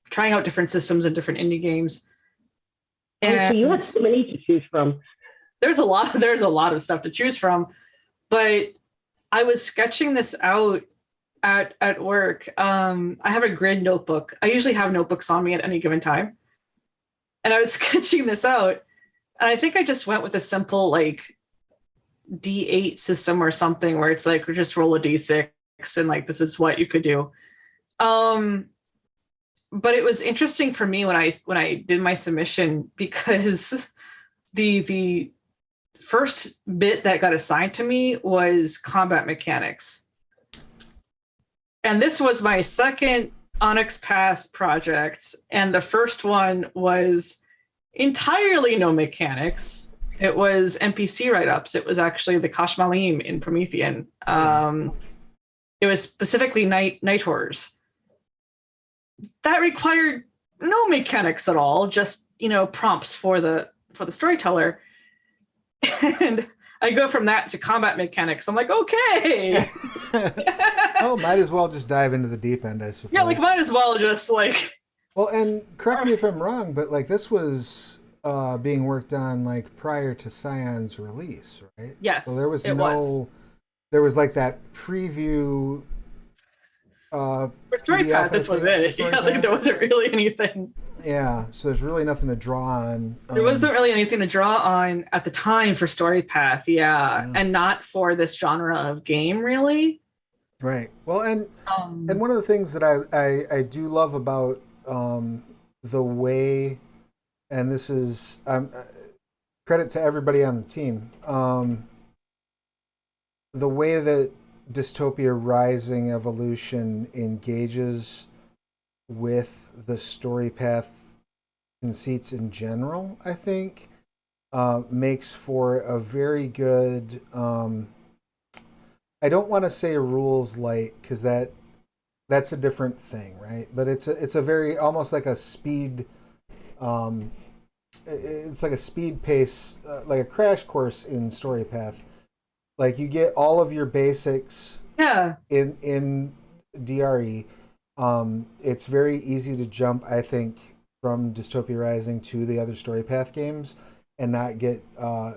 trying out different systems and different indie games. And so you have so many to choose from. There's a lot of stuff to choose from, but I was sketching this out at work. I have a grid notebook. I usually have notebooks on me at any given time. And I was sketching this out, and I think I just went with a simple like D8 system or something where it's like, just roll a D6 and like, this is what you could do. But it was interesting for me when I did my submission, because the first bit that got assigned to me was combat mechanics. And this was my second Onyx Path project. And the first one was entirely no mechanics. It was NPC write-ups. It was actually the Kashmalim in Promethean. It was specifically night horrors. That required no mechanics at all, just prompts for the storyteller. And I go from that to combat mechanics. I'm like, okay. Oh, might as well just dive into the deep end, I suppose. Yeah, like might as well just like. Well, and correct me if I'm wrong, but like this was being worked on like prior to Scion's release, right? Yes, so there was like that preview. For StoryPath, this was it. Yeah, like there wasn't really anything. Yeah, so there's really nothing to draw on. There wasn't really anything to draw on at the time for StoryPath, and not for this genre of game, really. Right. Well, and one of the things that I do love about the way, and this is credit to everybody on the team, the way that Dystopia Rising Evolution engages with the story path conceits in general, I think, makes for a very good. I don't want to say rules light because that's a different thing, right? But it's a very almost like a speed. It's like a speed pace, like a crash course in story path. Like you get all of your basics. Yeah. In DRE. It's very easy to jump, I think, from Dystopia Rising to the other story path games and not get I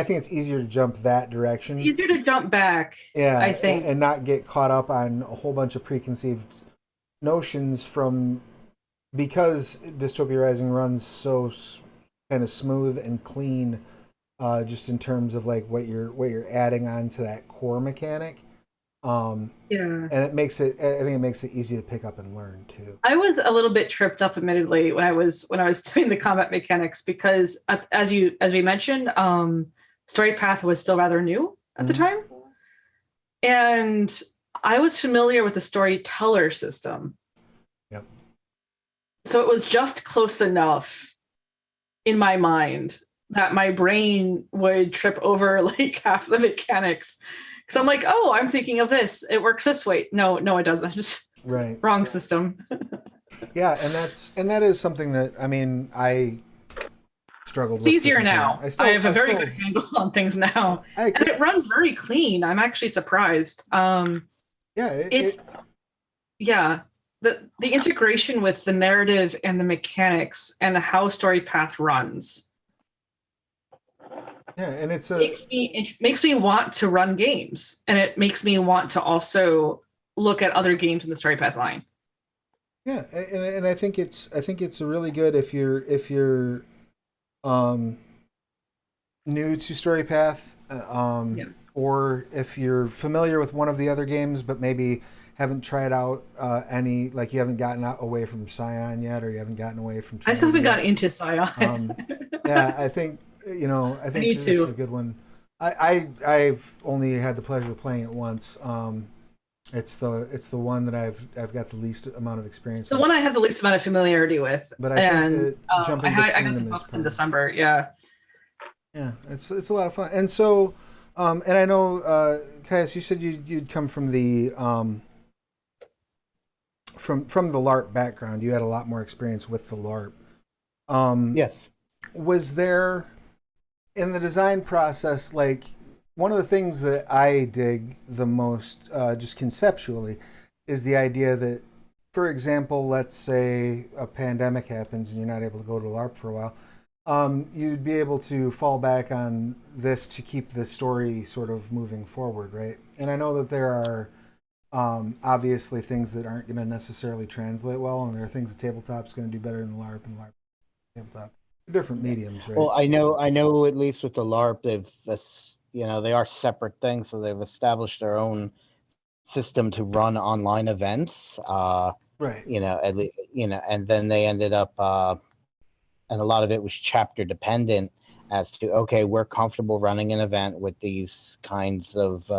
think it's easier to jump that direction. Easier to jump back. Yeah, I think. And not get caught up on a whole bunch of preconceived notions because Dystopia Rising runs so kind of smooth and clean, just in terms of like what you're adding on to that core mechanic. Yeah. And it makes it, I think it makes it easy to pick up and learn too. I was a little bit tripped up, admittedly, when I was doing the combat mechanics because, as we mentioned, Story Path was still rather new at the time, and I was familiar with the storyteller system. Yep. So it was just close enough in my mind that my brain would trip over like half the mechanics. Because I'm like, oh, I'm thinking of this. It works this way. No, it doesn't. Right. Wrong system. Yeah, and that is something that, I mean, I struggled It's with. easier now. I have a very good handle on things now. And it runs very clean. I'm actually surprised. The integration with the narrative and the mechanics and how Story Path runs. Yeah, and it makes me want to run games, and it makes me want to also look at other games in the Story Path line. Yeah, and I think it's a really good if you're new to Story Path, or if you're familiar with one of the other games but maybe haven't tried out any, like you haven't gotten away from Scion yet, or you haven't gotten away from. I still haven't gotten into Scion. Yeah, I think this is a good one. I've only had the pleasure of playing it once. It's the one that I've got the least amount of experience. It's the one I have the least amount of familiarity with. But I think that jumping I got the books in December. Yeah. Yeah, it's a lot of fun. And so, and I know, Caius, you said you'd come from the from the LARP background. You had a lot more experience with the LARP. Yes. Was there, in the design process, like, one of the things that I dig the most, just conceptually, is the idea that, for example, let's say a pandemic happens and you're not able to go to LARP for a while, you'd be able to fall back on this to keep the story sort of moving forward, right? And I know that there are obviously things that aren't going to necessarily translate well, and there are things that tabletop's going to do better than LARP and LARP tabletop. Different mediums, right? Well, I know at least with the LARP, they are separate things, so they've established their own system to run online events. Right. And then they ended up, and a lot of it was chapter dependent as to, okay, we're comfortable running an event with these kinds of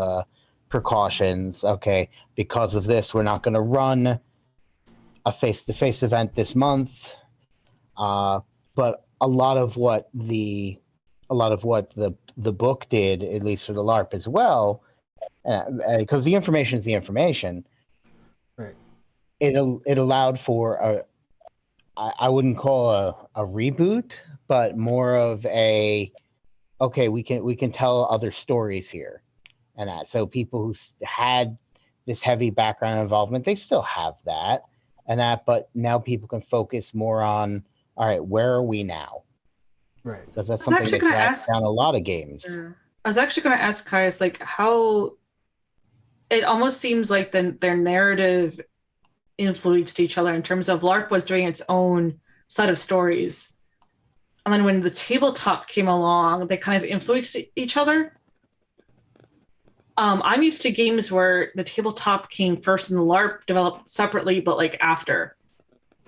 precautions. Okay, because of this, we're not going to run a face-to-face event this month. But a lot of what the book did, at least for the LARP as well, because the information is the information. Right. It allowed for I wouldn't call a reboot, but more of we can tell other stories here, and that, so people who had this heavy background involvement, they still have that, but now people can focus more on, all right, where are we now? Right. Because that's something that drags down a lot of games. I was actually going to ask Caius, like, how it almost seems like their narrative influenced each other in terms of LARP was doing its own set of stories. And then when the tabletop came along, they kind of influenced each other. I'm used to games where the tabletop came first and the LARP developed separately, but like after.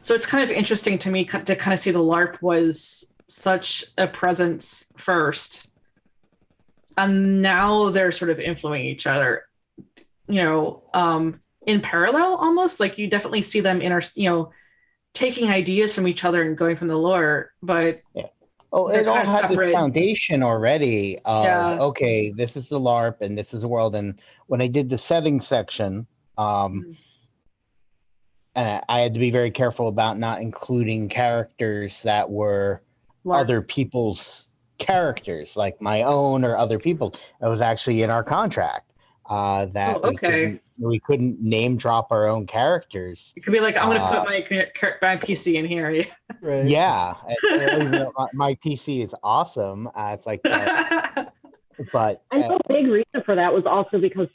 So it's kind of interesting to me to kind of see the LARP was such a presence first, and now they're sort of influencing each other, in parallel almost. Like you definitely see them taking ideas from each other and going from the lore, but yeah. Oh, it all had this foundation already of, okay, this is the LARP and this is the world. And when I did the setting section, and I had to be very careful about not including characters that were other people's characters, like my own or other people. It was actually in our contract that we couldn't name drop our own characters. You could be like, I'm going to put my PC in here. Right. Yeah, even though my PC is awesome. It's like, but I think a big reason for that was also because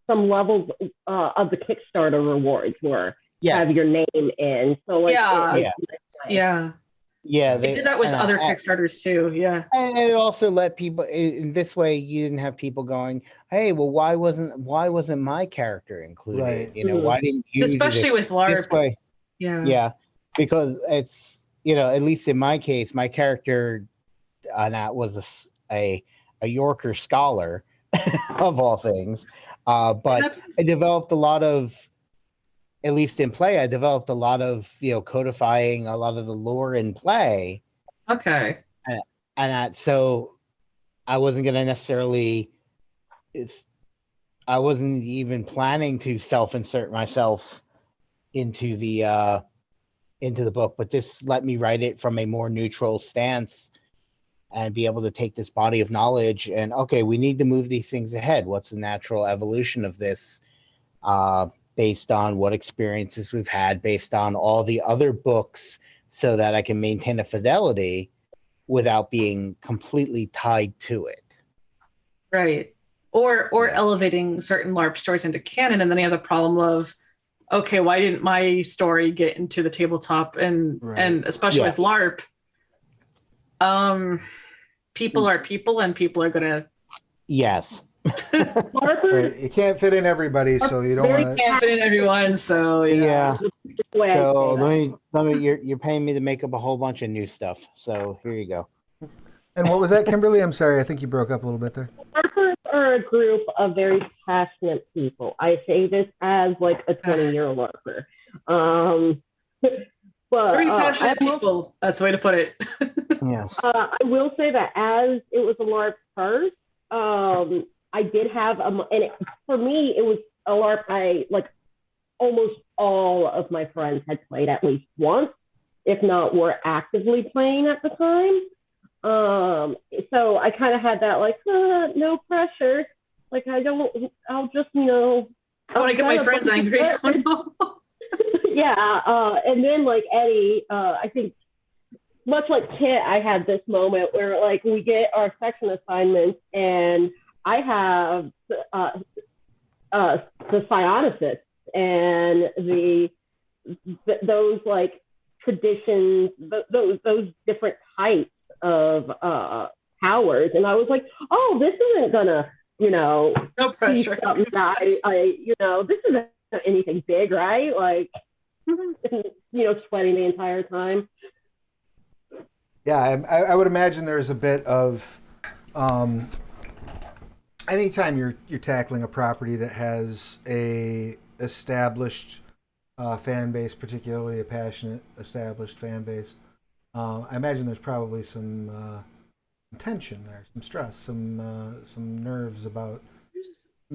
some levels of the Kickstarter rewards have your name in. So like, yeah. Yeah, They did that with and other Kickstarters too. Yeah. and it also let people in this way. You didn't have people going, "Hey, well, why wasn't my character included? Right. You know, why didn't you do Especially this with LARP. this way?" Yeah. Yeah, because it's at least in my case, my character was a Yorker scholar of all things, but I developed a lot of, at least in play, I developed a lot of codifying a lot of the lore in play. Okay. So I wasn't going to necessarily, I wasn't even planning to self-insert myself into the book, but this let me write it from a more neutral stance and be able to take this body of knowledge and, okay, we need to move these things ahead. What's the natural evolution of this, based on what experiences we've had, based on all the other books, so that I can maintain a fidelity without being completely tied to it. Right. Or elevating certain LARP stories into canon, and then you have the problem of, okay, why didn't my story get into the tabletop? And especially with LARP, people are people, and people are gonna. Yes. LARPers You can't fit in everybody, so you don't want to. Can't fit in everyone, so Yeah. way I So say that. let me. You're paying me to make up a whole bunch of new stuff. So here you go. And what was that, Kimberly? I'm sorry, I think you broke up a little bit there. LARPers are a group of very passionate people. I say this as like a 20-year LARPer. But very passionate people. That's the way to put it. Yes. I will say that as it was a LARP first, I did have for me it was a LARP I like almost all of my friends had played at least once, if not were actively playing at the time. So I kind of had that like no pressure. Like I'll just I want to get my friends angry. Yeah, and then like Eddie, I think much like Kit, I had this moment where like we get our section assignments, and I have the psionicis and those like traditions, those different types of powers, and I was like, oh, this isn't gonna no pressure. This isn't anything big, right? Like sweating the entire time. Yeah, I would imagine there's a bit of anytime you're tackling a property that has a established fan base, particularly a passionate established fan base. I imagine there's probably some tension there, some stress, some nerves about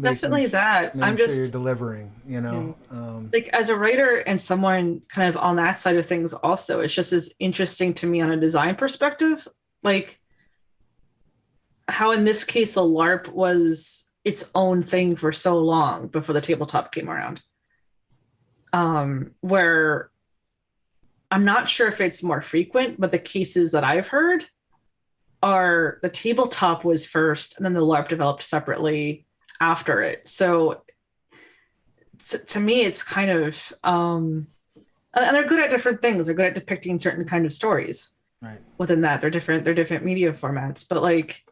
definitely that. I'm just sure you're delivering, like as a writer and someone kind of on that side of things also, it's just as interesting to me on a design perspective, like how in this case a LARP was its own thing for so long before the tabletop came around, where I'm not sure if it's more frequent, but the cases that I've heard are the tabletop was first and then the LARP developed separately after it. So to me, it's kind of, and they're good at different things. They're good at depicting certain kind of stories. Right. Within that, they're different media formats. But like,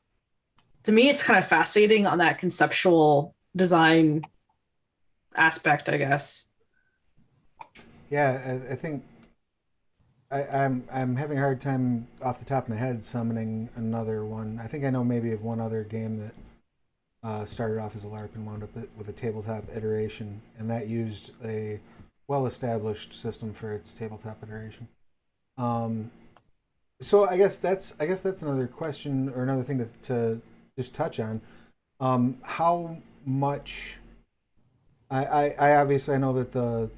to me, it's kind of fascinating on that conceptual design aspect, I guess. Yeah, I think I'm having a hard time off the top of my head summoning another one. I think I know maybe of one other game that started off as a LARP and wound up with a tabletop iteration, and that used a well-established system for its tabletop iteration. So I guess that's another question or another thing to just touch on. How much? I obviously I know that the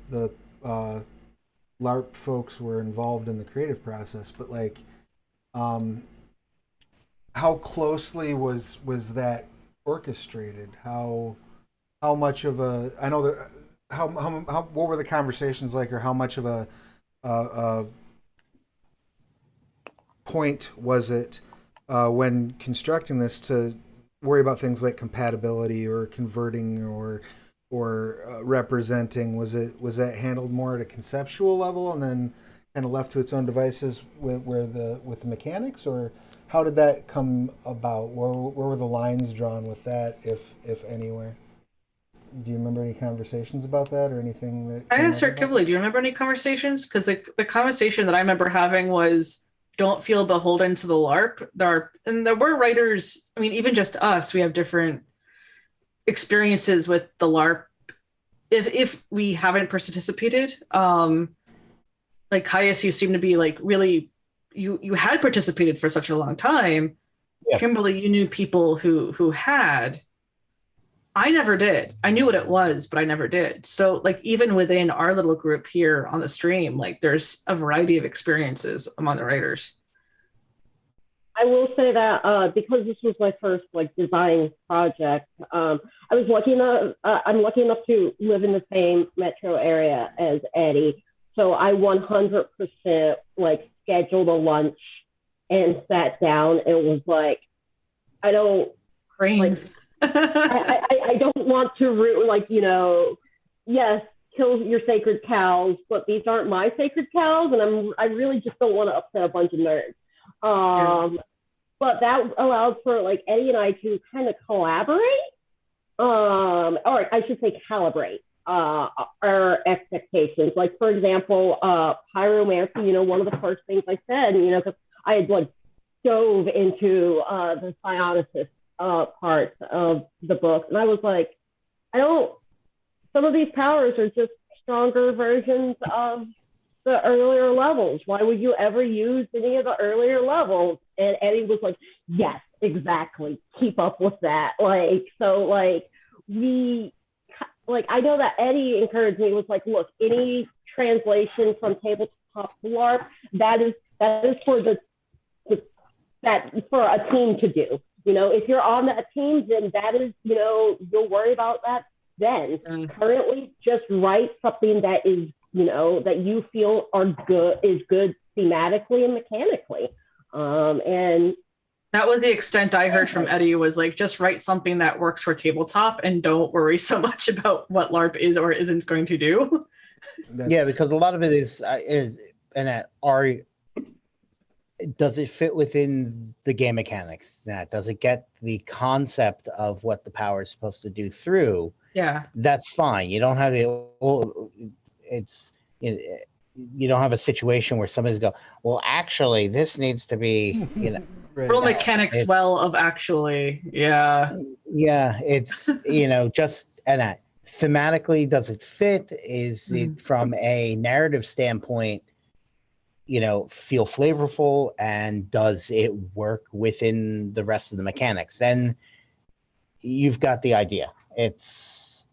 LARP folks were involved in the creative process, but like, how closely was that orchestrated? How much of a, I know that how what were the conversations like, or how much of a point was it when constructing this to worry about things like compatibility or converting or representing? Was that handled more at a conceptual level and then kind of left to its own devices with the mechanics, or how did that come about? Where were the lines drawn with that, if anywhere? Do you remember any conversations about that or anything that I came up asked her, about Kibble, do you remember any conversations? Because the conversation that I remember having was don't feel beholden to the LARP. There were writers, I mean, even just us, we have different experiences with the LARP if we haven't participated. Like Caius, you seem to be like really you had participated for such a long time. Yeah. Kimberly, you knew people who had. I never did. I knew what it was, but I never did. So like even within our little group here on the stream, like there's a variety of experiences among the writers. I will say that because this was my first like design project, I was lucky enough. I'm lucky enough to live in the same metro area as Eddie, so I 100% like scheduled a lunch and sat down and was like, I don't Brains. like. I don't want to root like, you know, yes, kill your sacred cows, but these aren't my sacred cows, and I really just don't want to upset a bunch of nerds. But that allowed for like Eddie and I to kind of collaborate, or I should say calibrate our expectations. Like for example, pyromancy. You know, one of the first things I said, you know, because I had like dove into the psionicist parts of the book, and I was like, some of these powers are just stronger versions of the earlier levels. Why would you ever use any of the earlier levels? And Eddie was like, yes, exactly, keep up with that. Like, so like I know that Eddie encouraged me, was like, look, any translation from tabletop to LARP, that is for for a team to do. You know, if you're on that team, then that is, you know, you'll worry about that then. Currently, just write something that is, you know, that you feel is good thematically and mechanically. And that was the extent I heard from Eddie, was like, just write something that works for tabletop and don't worry so much about what LARP is or isn't going to do. Yeah, because a lot of it is does it fit within the game mechanics? Does it get the concept of what the power is supposed to do through? Yeah, that's fine. You don't have you don't have a situation where somebody's go, well, actually, this needs to be, you know, Right. real mechanics of actually, yeah. Yeah, it's, you know, just and thematically, does it fit? Is it from a narrative standpoint, you know, feel flavorful, and does it work within the rest of the mechanics? Then you've got the idea. It's,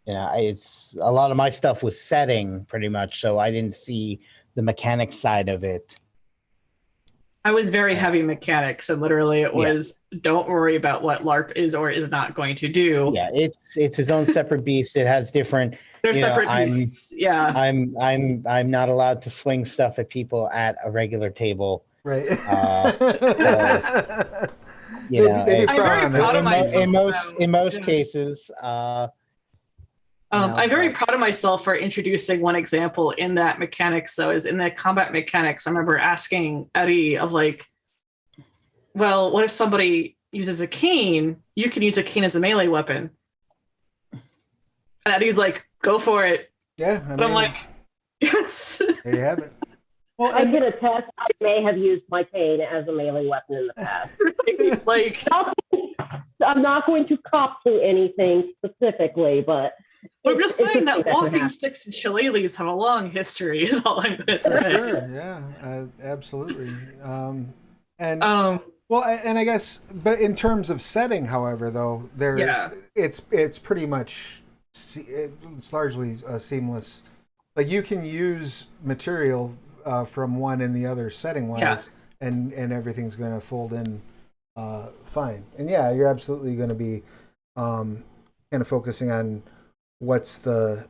you know, it's a lot of my stuff was setting pretty much, so I didn't see the mechanic side of it. I was very heavy mechanics, and literally it was don't worry about what LARP is or is not going to do. Yeah, it's its own separate beast. It has different. They're separate beasts. Yeah. I'm not allowed to swing stuff at people at a regular table. Right. You know, they I'm very proud of myself. In most cases. I'm very proud of myself for introducing one example in that mechanics. So is in the combat mechanics, I remember asking Eddie of like, well, what if somebody uses a cane? You can use a cane as a melee weapon. And Eddie's like, go for it. Yeah. But I'm like, yes. There you have it. Well, I can attest, I may have used my cane as a melee weapon in the past. Like, I'm not going to cop to anything specifically, but I'm just saying that walking sticks and shillelaghs have a long history, is all I'm going to say. Sure, yeah, absolutely. Well, and I guess, but in terms of setting, however, though, it's pretty much, it's largely seamless. Like you can use material from one and the other setting wise, and everything's going to fold in fine. And yeah, you're absolutely going to be kind of focusing on what's the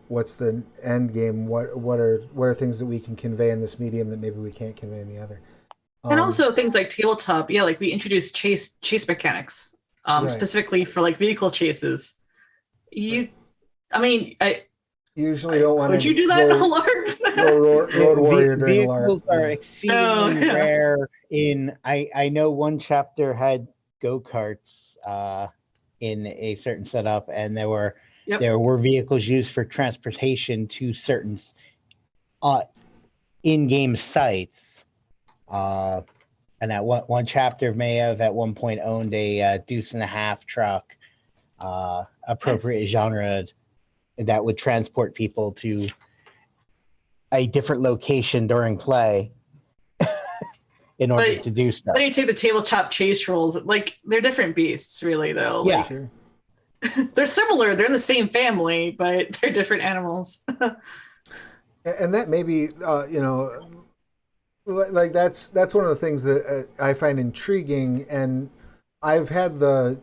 end game, what are things that we can convey in this medium that maybe we can't convey in the other. And also things like tabletop, like we introduced chase mechanics, specifically for like vehicle chases. Usually don't want Would to you do that in a go LARP? road warrior during a LARP. Vehicles are Yeah. exceedingly Oh, yeah. rare. I know one chapter had go-karts in a certain setup, and there were vehicles used for transportation to certain in-game sites. And that one chapter may have at one point owned a deuce and a half truck, appropriate genre that would transport people to a different location during play in order to do stuff. Then you take the tabletop chase rules. Like, they're different beasts, really, though. Yeah. Like, Sure. they're similar. They're in the same family, but they're different animals. And that may be, like that's one of the things that I find intriguing, and I've had the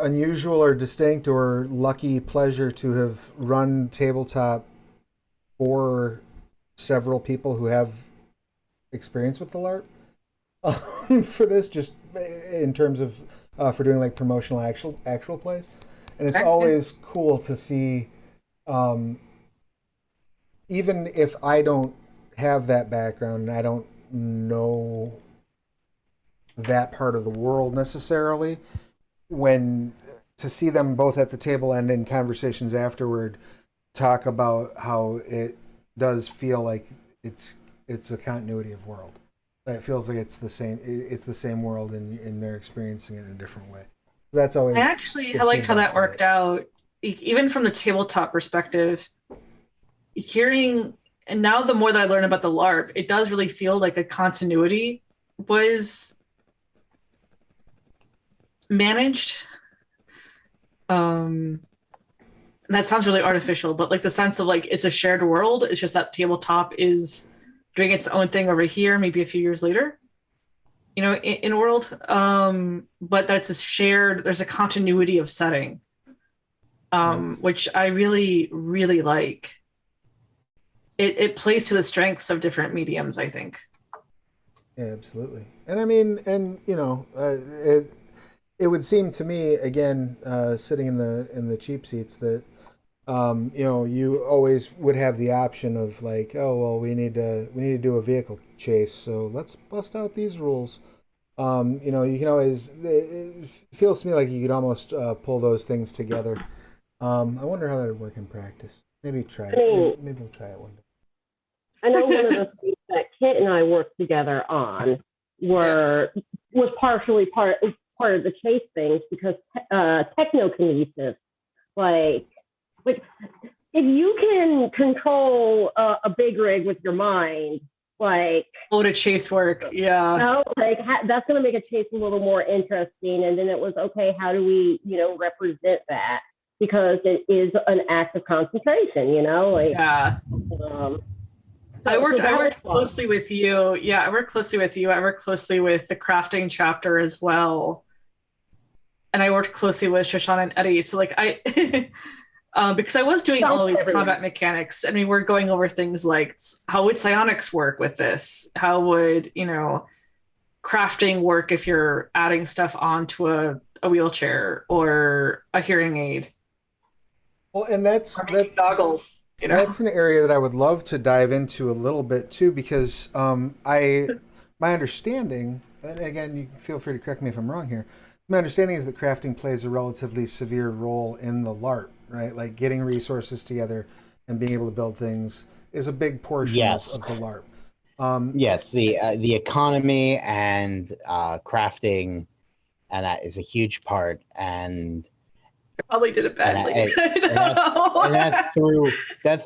unusual or distinct or lucky pleasure to have run tabletop for several people who have experience with the LARP for this, just in terms of for doing like promotional actual plays, and it's always cool to see. Even if I don't have that background and I don't know that part of the world necessarily, when to see them both at the table and in conversations afterward talk about how it does feel like it's a continuity of world. It feels like it's the same world, and they're experiencing it in a different way. That's always. I liked how that worked out, even from the tabletop perspective. Hearing, and now the more that I learn about the LARP, it does really feel like a continuity was managed. That sounds really artificial, but like the sense of like it's a shared world. It's just that tabletop is doing its own thing over here, maybe a few years later, in world. But that's a shared. There's a continuity of setting, which I really, really like. It plays to the strengths of different mediums, I think. Yeah, absolutely. And I mean, it would seem to me, again, sitting in the cheap seats, that you always would have the option of like, oh well, we need to do a vehicle chase, so let's bust out these rules. You can always. It feels to me like you could almost pull those things together. I wonder how that would work in practice. Maybe try it. Maybe we'll try it one day. I know one of the things that Kit and I worked together on was partially part of the chase things, because technokinesis, like if you can control a big rig with your mind, like to chase work, that's going to make a chase a little more interesting. And then it was, okay, how do we represent that, because it is an act of concentration, I worked closely with you. Yeah, I worked closely with you. I worked closely with the crafting chapter as well. And I worked closely with Shoshan and Eddie. So like because I was doing all these combat mechanics, and we were going over things like, how would psionics work with this? How would, crafting work if you're adding stuff onto a wheelchair or a hearing aid? Well, and that's goggles. That's an area that I would love to dive into a little bit too, because my understanding, and again, you feel free to correct me if I'm wrong here. My understanding is that crafting plays a relatively severe role in the LARP, right? Like getting resources together and being able to build things is a big portion of the LARP. Yes, the economy and crafting, and that is a huge part. And I probably did it badly. And that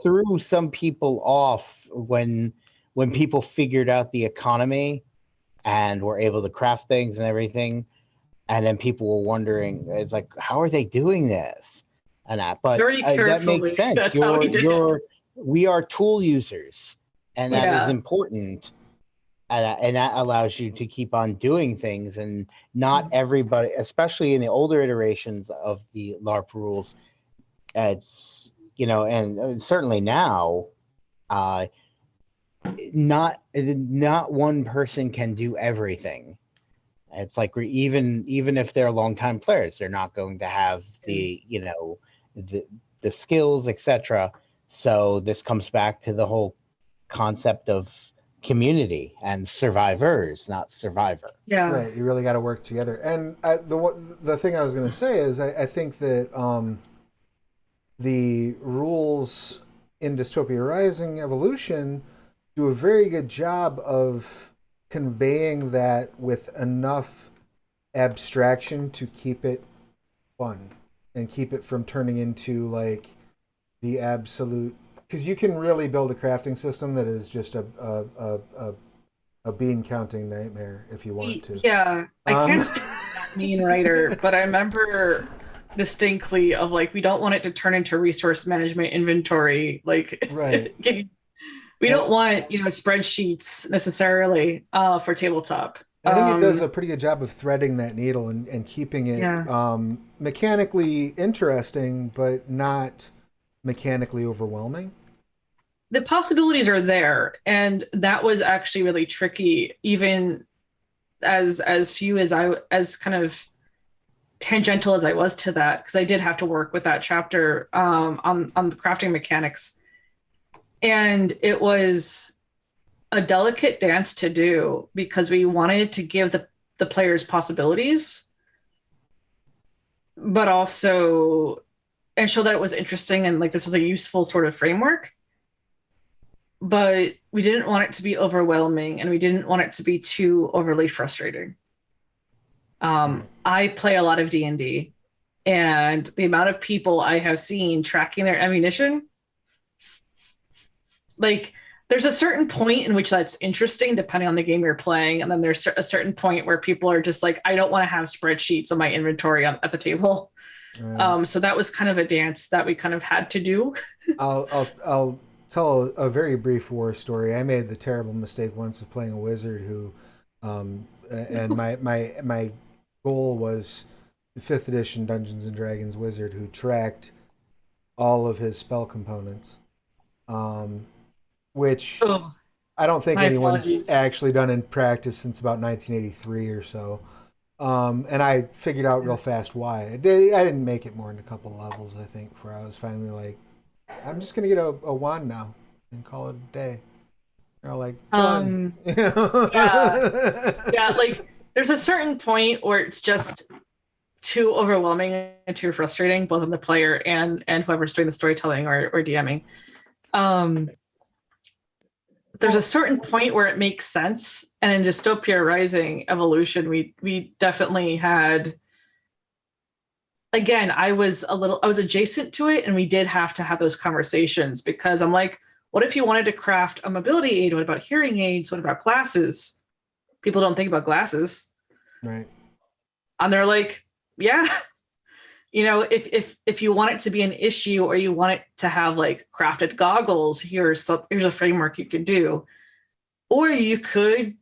threw some people off when people figured out the economy and were able to craft things and everything. And then people were wondering, it's like, how are they doing this? And that, but that makes sense. We are tool users, and that is important. And that allows you to keep on doing things, and not everybody, especially in the older iterations of the LARP rules, it's, and certainly now, not one person can do everything. It's like even if they're longtime players, they're not going to have the the skills, etc. So this comes back to the whole concept of community and survivors, not survivor. Yeah. Right, you really got to work together. And the thing I was going to say is I think that the rules in Dystopia Rising Evolution do a very good job of conveying that with enough abstraction to keep it fun and keep it from turning into like the absolute, because you can really build a crafting system that is just a bean counting nightmare if you want to. Yeah, I can't speak to that mean writer, but I remember distinctly of like, we don't want it to turn into resource management inventory. Like, Right. we don't want, spreadsheets necessarily for tabletop. I think it does a pretty good job of threading that needle and keeping it mechanically interesting, but not mechanically overwhelming. The possibilities are there, and that was actually really tricky, even as few as kind of tangential as I was to that, because I did have to work with that chapter on the crafting mechanics, and it was a delicate dance to do because we wanted to give the players possibilities, but also and show that it was interesting and like this was a useful sort of framework. But we didn't want it to be overwhelming, and we didn't want it to be too overly frustrating. I play a lot of D&D, and the amount of people I have seen tracking their ammunition, like there's a certain point in which that's interesting depending on the game you're playing, and then there's a certain point where people are just like, I don't want to have spreadsheets of my inventory at the table. So that was kind of a dance that we kind of had to do. I'll tell a very brief war story. I made the terrible mistake once of playing a wizard who, and my goal was 5th edition Dungeons and Dragons wizard who tracked all of his spell components, which I don't think anyone's actually done in practice since about 1983 or so. And I figured out real fast why. I didn't make it more than a couple levels, I think, before I was finally like, I'm just gonna get a wand now and call it a day. They're like, done. Yeah, like there's a certain point where it's just too overwhelming and too frustrating, both on the player and whoever's doing the storytelling or DMing. There's a certain point where it makes sense, and in Dystopia Rising Evolution, we definitely had. Again, I was adjacent to it, and we did have to have those conversations because I'm like, what if you wanted to craft a mobility aid? What about hearing aids? What about glasses? People don't think about glasses. Right. And they're like, yeah, if you want it to be an issue or you want it to have like crafted goggles, here's a framework you could do. Or you could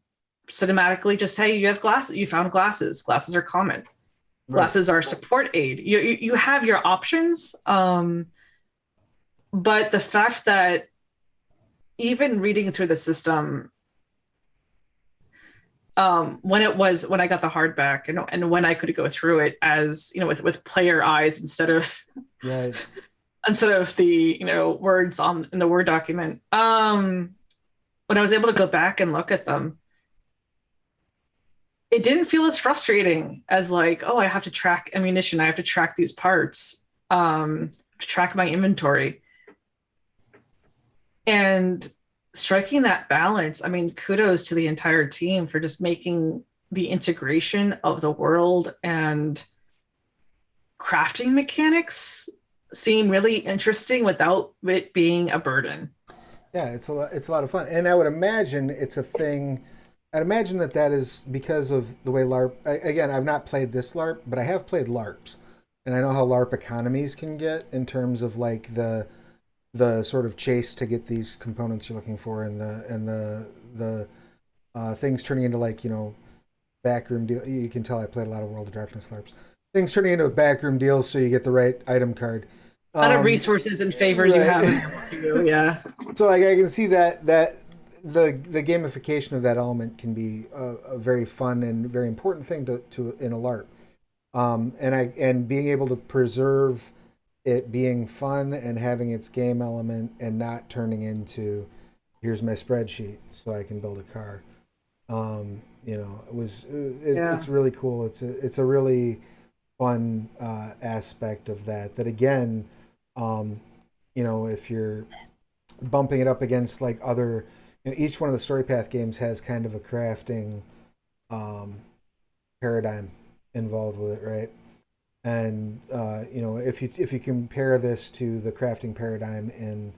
cinematically just say you have glasses, you found glasses. Glasses are common. Right. Glasses are support aid. You have your options, but the fact that even reading through the system, when I got the hardback and when I could go through it as with player eyes instead of the words in the Word document, when I was able to go back and look at them, it didn't feel as frustrating as like, oh, I have to track ammunition. I have to track these parts, to track my inventory. And striking that balance, I mean, kudos to the entire team for just making the integration of the world and crafting mechanics seem really interesting without it being a burden. Yeah, it's a lot of fun. And I would imagine it's a thing. I'd imagine that is because of the way LARP. Again, I've not played this LARP, but I have played LARPs, and I know how LARP economies can get in terms of like the sort of chase to get these components you're looking for, and the things turning into like backroom deal. You can tell I played a lot of World of Darkness LARPs. Things turning into backroom deals so you get the right item card. A lot of resources and favors you have available to you. Yeah. So like I can see that the gamification of that element can be a very fun and very important thing to in a LARP. And being able to preserve it being fun and having its game element and not turning into here's my spreadsheet so I can build a car. It's really cool. It's a really fun aspect of that. That again, if you're bumping it up against like other, each one of the story path games has kind of a crafting paradigm involved with it, right? And if you compare this to the crafting paradigm in,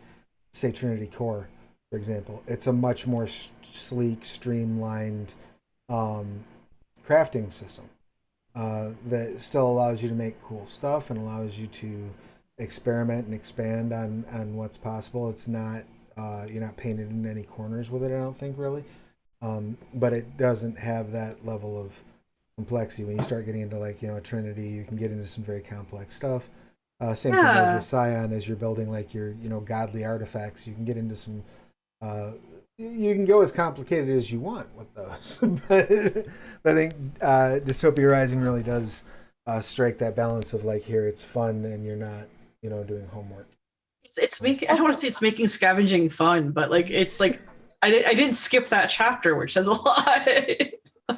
say, Trinity Core, for example, it's a much more sleek, streamlined crafting system that still allows you to make cool stuff and allows you to experiment and expand on what's possible. It's not you're not painted in any corners with it, I don't think, really. But it doesn't have that level of complexity. When you start getting into like a Trinity, you can get into some very complex stuff. Same thing as with Scion, as you're building like your godly artifacts, you can get into some you can go as complicated as you want with those. But I think Dystopia Rising really does strike that balance of like, here it's fun and you're not doing homework. It's making, I don't want to say it's making scavenging fun, but like it's like I didn't skip that chapter, which says a lot. I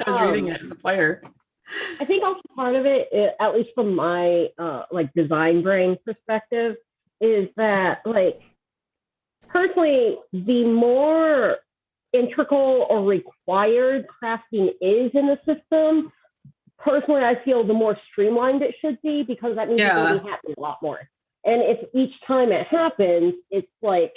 was reading it as a player. I think also part of it, at least from my like design brain perspective, is that like personally, the more integral or required crafting is in the system, personally, I feel the more streamlined it should be, because that means it's going to be happening a lot more. And if each time it happens, it's like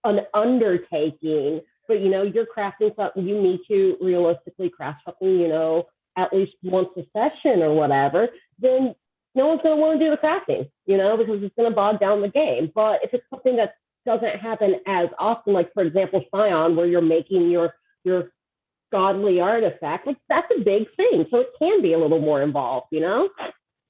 an undertaking, but you're crafting something, you need to realistically craft something, at least once a session or whatever, then no one's going to want to do the crafting, because it's going to bog down the game. But if it's something that doesn't happen as often, like for example, Scion, where you're making your godly artifact, like that's a big thing. So it can be a little more involved,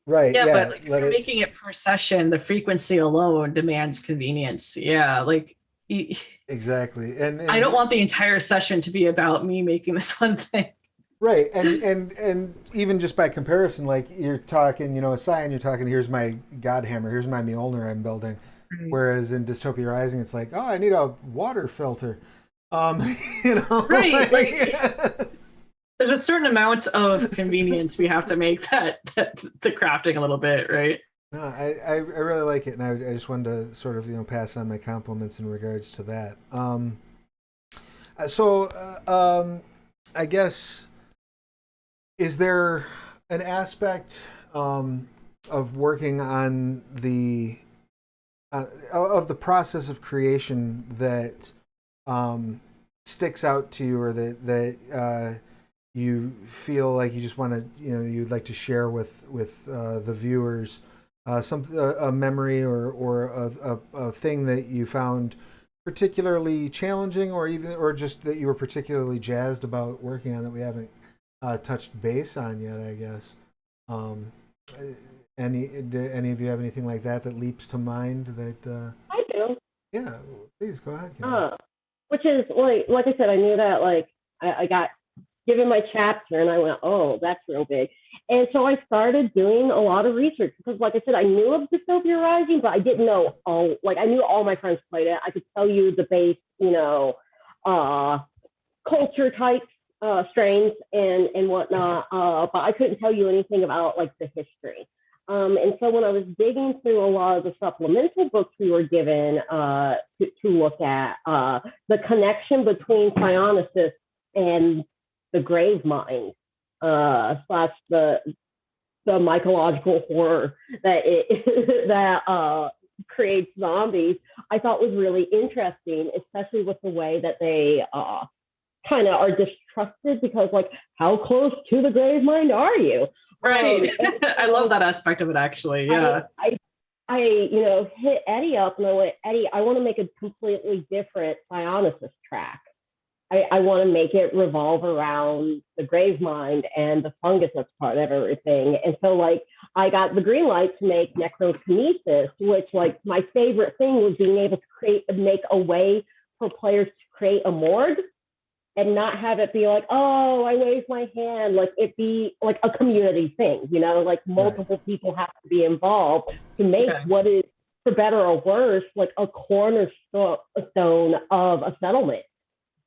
Right. Yeah, but like, if you're making it per session, the frequency alone demands convenience. Yeah, like exactly. And I don't want the entire session to be about me making this one thing. Right. And even just by comparison, like you're talking, Scion, you're talking, here's my Godhammer, here's my Mjolnir I'm building. Right. Whereas in Dystopia Rising, it's like, oh, I need a water filter. Right. Like, there's a certain amount of convenience we have to make that the crafting a little bit, right? No, I really like it, and I just wanted to sort of pass on my compliments in regards to that. I guess, is there an aspect of working on the of the process of creation that sticks out to you, or that you feel like you just want to, you'd like to share with the viewers, a memory or a thing that you found particularly challenging, or just that you were particularly jazzed about working on that we haven't touched base on yet, I guess. Do any of you have anything like that leaps to mind that? I do. Yeah, please go ahead. Which is like I said, I knew that I got given my chapter and I went, oh, that's real big. And so I started doing a lot of research, because like I said, I knew of Dystopia Rising, but I didn't know I knew all my friends played it. I could tell you the base, culture types, strains and whatnot, but I couldn't tell you anything about like the history. And so when I was digging through a lot of the supplemental books we were given to look at, the connection between Psionicist and the grave mind / the mycological horror that creates zombies, I thought was really interesting, especially with the way that they kind of are distrusted, because like, how close to the grave mind are you? Right. I love that aspect of it, actually. Yeah. I hit Eddie up and I went, Eddie, I want to make a completely different Psionicist track. I want to make it revolve around the grave mind and the fungus that's part of everything. And so like I got the green light to make Necrokinesis, which like my favorite thing was being able to make a way for players to create a morgue and not have it be like, oh, I raised my hand, like it be like a community thing, you know, like multiple people have to be involved to make what is, for better or worse, like a cornerstone of a settlement,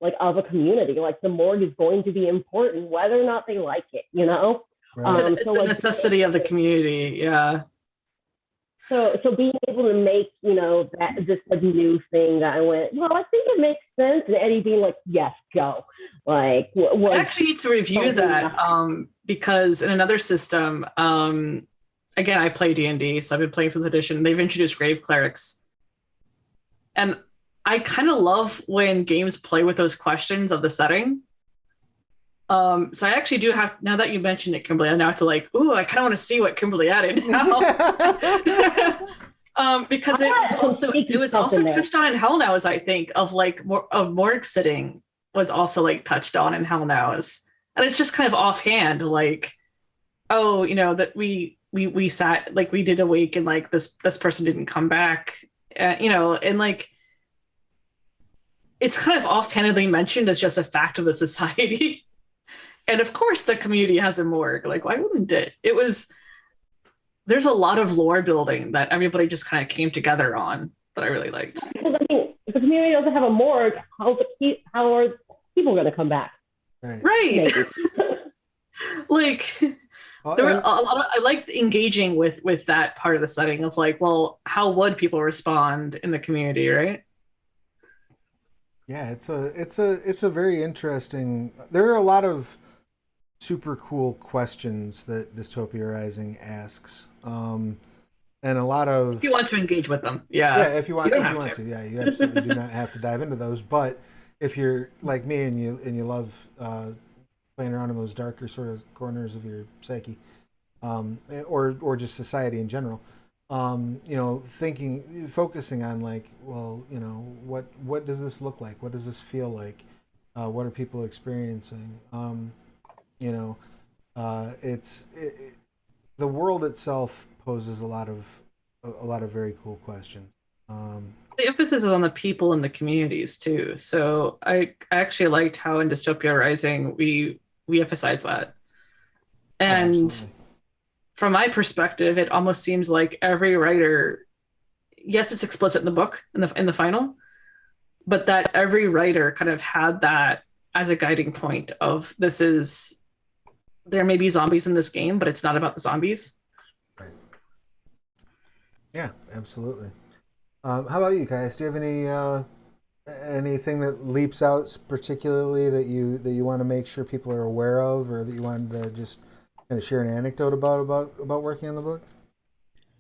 like of a community. Like the morgue is going to be important whether or not they like it, you know? Right. It's a necessity of the community, yeah. So being able to make, you know, that just a new thing that I went, well, I think it makes sense. And Eddie being like, yes, go. Like, I actually need to review that because in another system, again, I play D&D, so I've been playing 5th edition. They've introduced grave clerics. And I kind of love when games play with those questions of the setting. So I actually do have, now that you mentioned it, Kimberly, I now have to like, ooh, I kind of want to see what Kimberly added now. Because it was also touched on in Hell Nows, I think, of like morgue sitting was also like touched on in Hell Nows. And it's just kind of offhand, like, oh, you know, that we sat, like we did a week and like this person didn't come back, you know, and like, it's kind of offhandedly mentioned as just a fact of the society. And of course the community has a morgue. Like, why wouldn't it? There's a lot of lore building that everybody just kind of came together on that I really liked. Because I mean, if the community doesn't have a morgue, how are people going to come back? Right. Like, there were a lot of, I liked engaging with that part of the setting of like, well, how would people respond in the community, right? Yeah, it's a very interesting. There are a lot of super cool questions that Dystopia Rising asks, and a lot of. If you want to engage with them, yeah. Yeah, if you want to, yeah, you absolutely do not have to dive into those. But if you're like me and you love playing around in those darker sort of corners of your psyche, or just society in general. You know, focusing on like, well, you know, what does this look like? What does this feel like? What are people experiencing? You know, the world itself poses a lot of very cool questions. The emphasis is on the people and the communities too. So I actually liked how in Dystopia Rising we emphasize that. And from my perspective, it almost seems like every writer, yes, it's explicit in the book, in the final, but that every writer kind of had that as a guiding point of there may be zombies in this game, but it's not about the zombies. Right. Yeah, absolutely. How about you guys? Do you have anything that leaps out particularly that you want to make sure people are aware of, or that you wanted to just kind of share an anecdote about working on the book?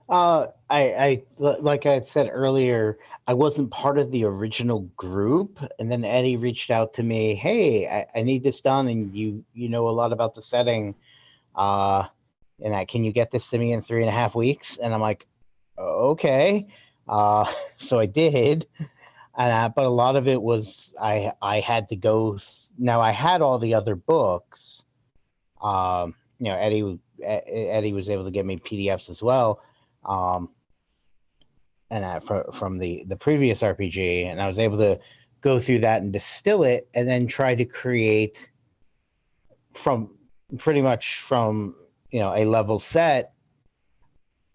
I like I said earlier, I wasn't part of the original group, and then Eddie reached out to me. Hey, I need this done, and you know a lot about the setting. Can you get this to me in 3.5 weeks? And I'm like, okay. So I did, but a lot of it was I had to go. Now I had all the other books. You know, Eddie was able to get me PDFs as well. And from the previous RPG, and I was able to go through that and distill it, and then try to create pretty much from a level set,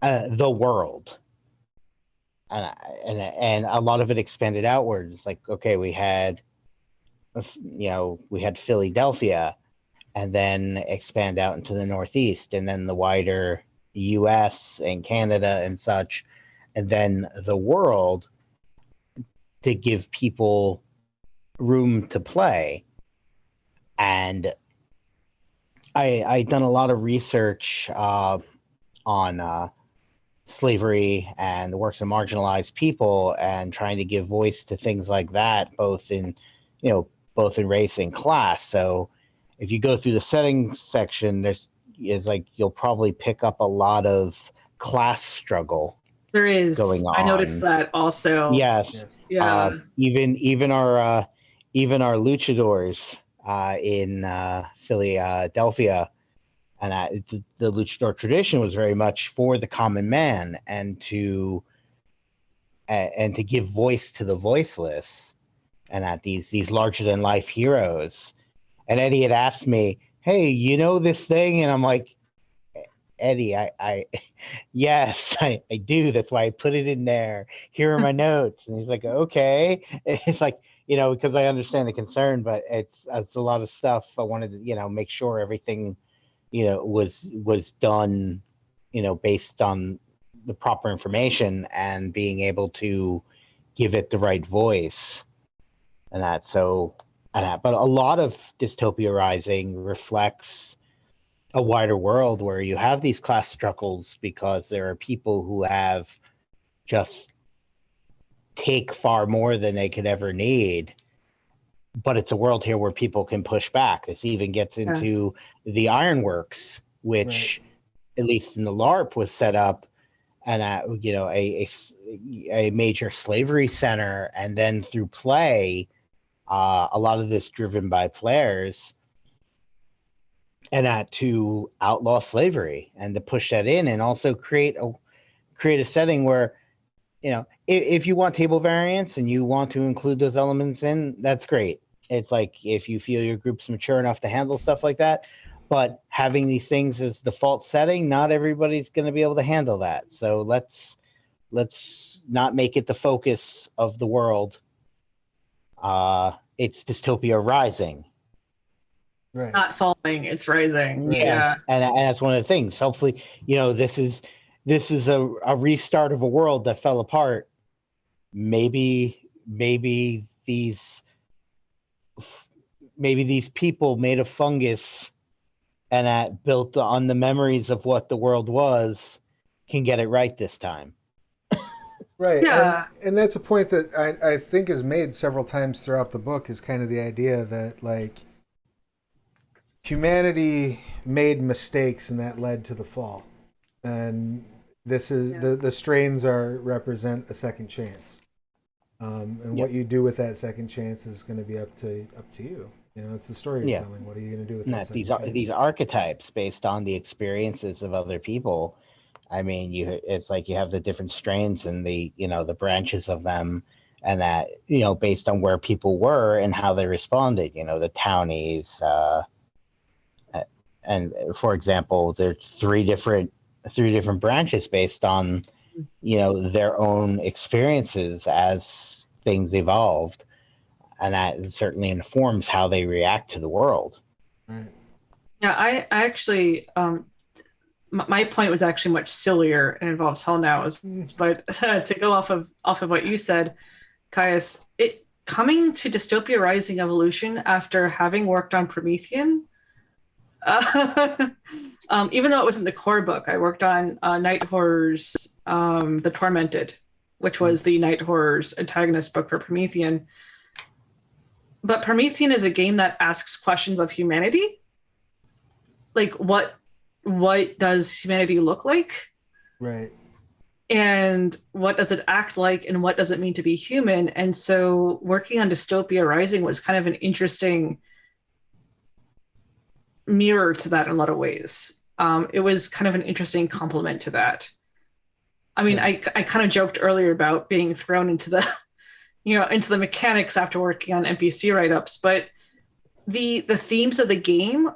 the world, and a lot of it expanded outwards. Like, okay, we had Philadelphia, and then expand out into the Northeast, and then the wider US and Canada and such, and then the world, to give people room to play. And I done a lot of research on slavery and the works of marginalized people, and trying to give voice to things like that, both in race and class. So if you go through the settings section, you'll probably pick up a lot of class struggle. There is going on. I noticed that also. Yes. Yeah. Even our luchadors in Philadelphia, and the luchador tradition was very much for the common man, and to give voice to the voiceless. and at these larger than life heroes. And Eddie had asked me, "Hey, you know this thing?" And I'm like, "Eddie, I yes, I do. That's why I put it in there. Here are my notes." And he's like, "Okay." It's like, because I understand the concern, but it's a lot of stuff. I wanted to, make sure everything, was done, based on the proper information and being able to give it the right voice. And that, but a lot of Dystopia Rising reflects a wider world where you have these class struggles because there are people who have just take far more than they could ever need. But it's a world here where people can push back. This even gets into the ironworks, which, at least in the LARP, was set up and a major slavery center, and then through play, a lot of this driven by players, and to outlaw slavery and to push that in, and also create a setting where, if you want table variants and you want to include those elements in, that's great. It's like, if you feel your group's mature enough to handle stuff like that, but having these things as default setting, not everybody's going to be able to handle that. So let's not make it the focus of the world. It's Dystopia Rising. Right. Not falling, it's rising. Right. Yeah. And that's one of the things. Hopefully, this is a restart of a world that fell apart. Maybe these people made of fungus and that built on the memories of what the world was can get it right this time. Right. Yeah. And that's a point that I think is made several times throughout the book, is kind of the idea that, like, humanity made mistakes and that led to the fall. And this is the strains represent a second chance. And what you do with that second chance is going to be up to you. It's the story you're telling. What are you going to do with that? These archetypes based on the experiences of other people. I mean, it's like you have the different strains and the branches of them, and that based on where people were and how they responded. The townies, and for example, there's three different branches based on their own experiences as things evolved, and that certainly informs how they react to the world. Right. Yeah, I actually, my point was actually much sillier and involves Hell Nows. But to go off of what you said, Caius, coming to Dystopia Rising Evolution after having worked on Promethean, even though it wasn't the core book, I worked on Night Horrors, The Tormented, which was the Night Horrors antagonist book for Promethean. But Promethean is a game that asks questions of humanity. Like, what does humanity look like? Right. And what does it act like? And what does it mean to be human? And so working on Dystopia Rising was kind of an interesting mirror to that in a lot of ways. It was kind of an interesting complement to that. I mean, I kind of joked earlier about being thrown into the into the mechanics after working on NPC write-ups, but the themes of the game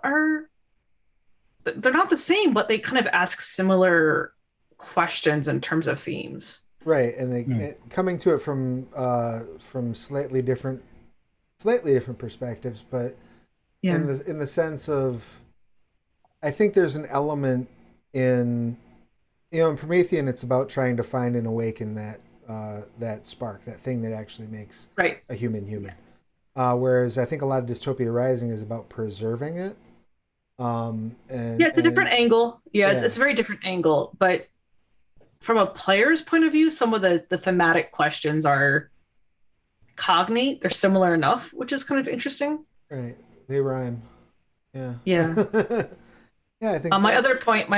they're not the same, but they kind of ask similar questions in terms of themes. Right, and coming to it from slightly different perspectives, but in the sense of, I think there's an element in Promethean, it's about trying to find and awaken that spark, that thing that actually makes a human. Whereas I think a lot of Dystopia Rising is about preserving it. It's a different angle. It's a very different angle. But from a player's point of view, some of the thematic questions are cognate. They're similar enough, which is kind of interesting. Right. They rhyme. Yeah. Yeah, I think my other point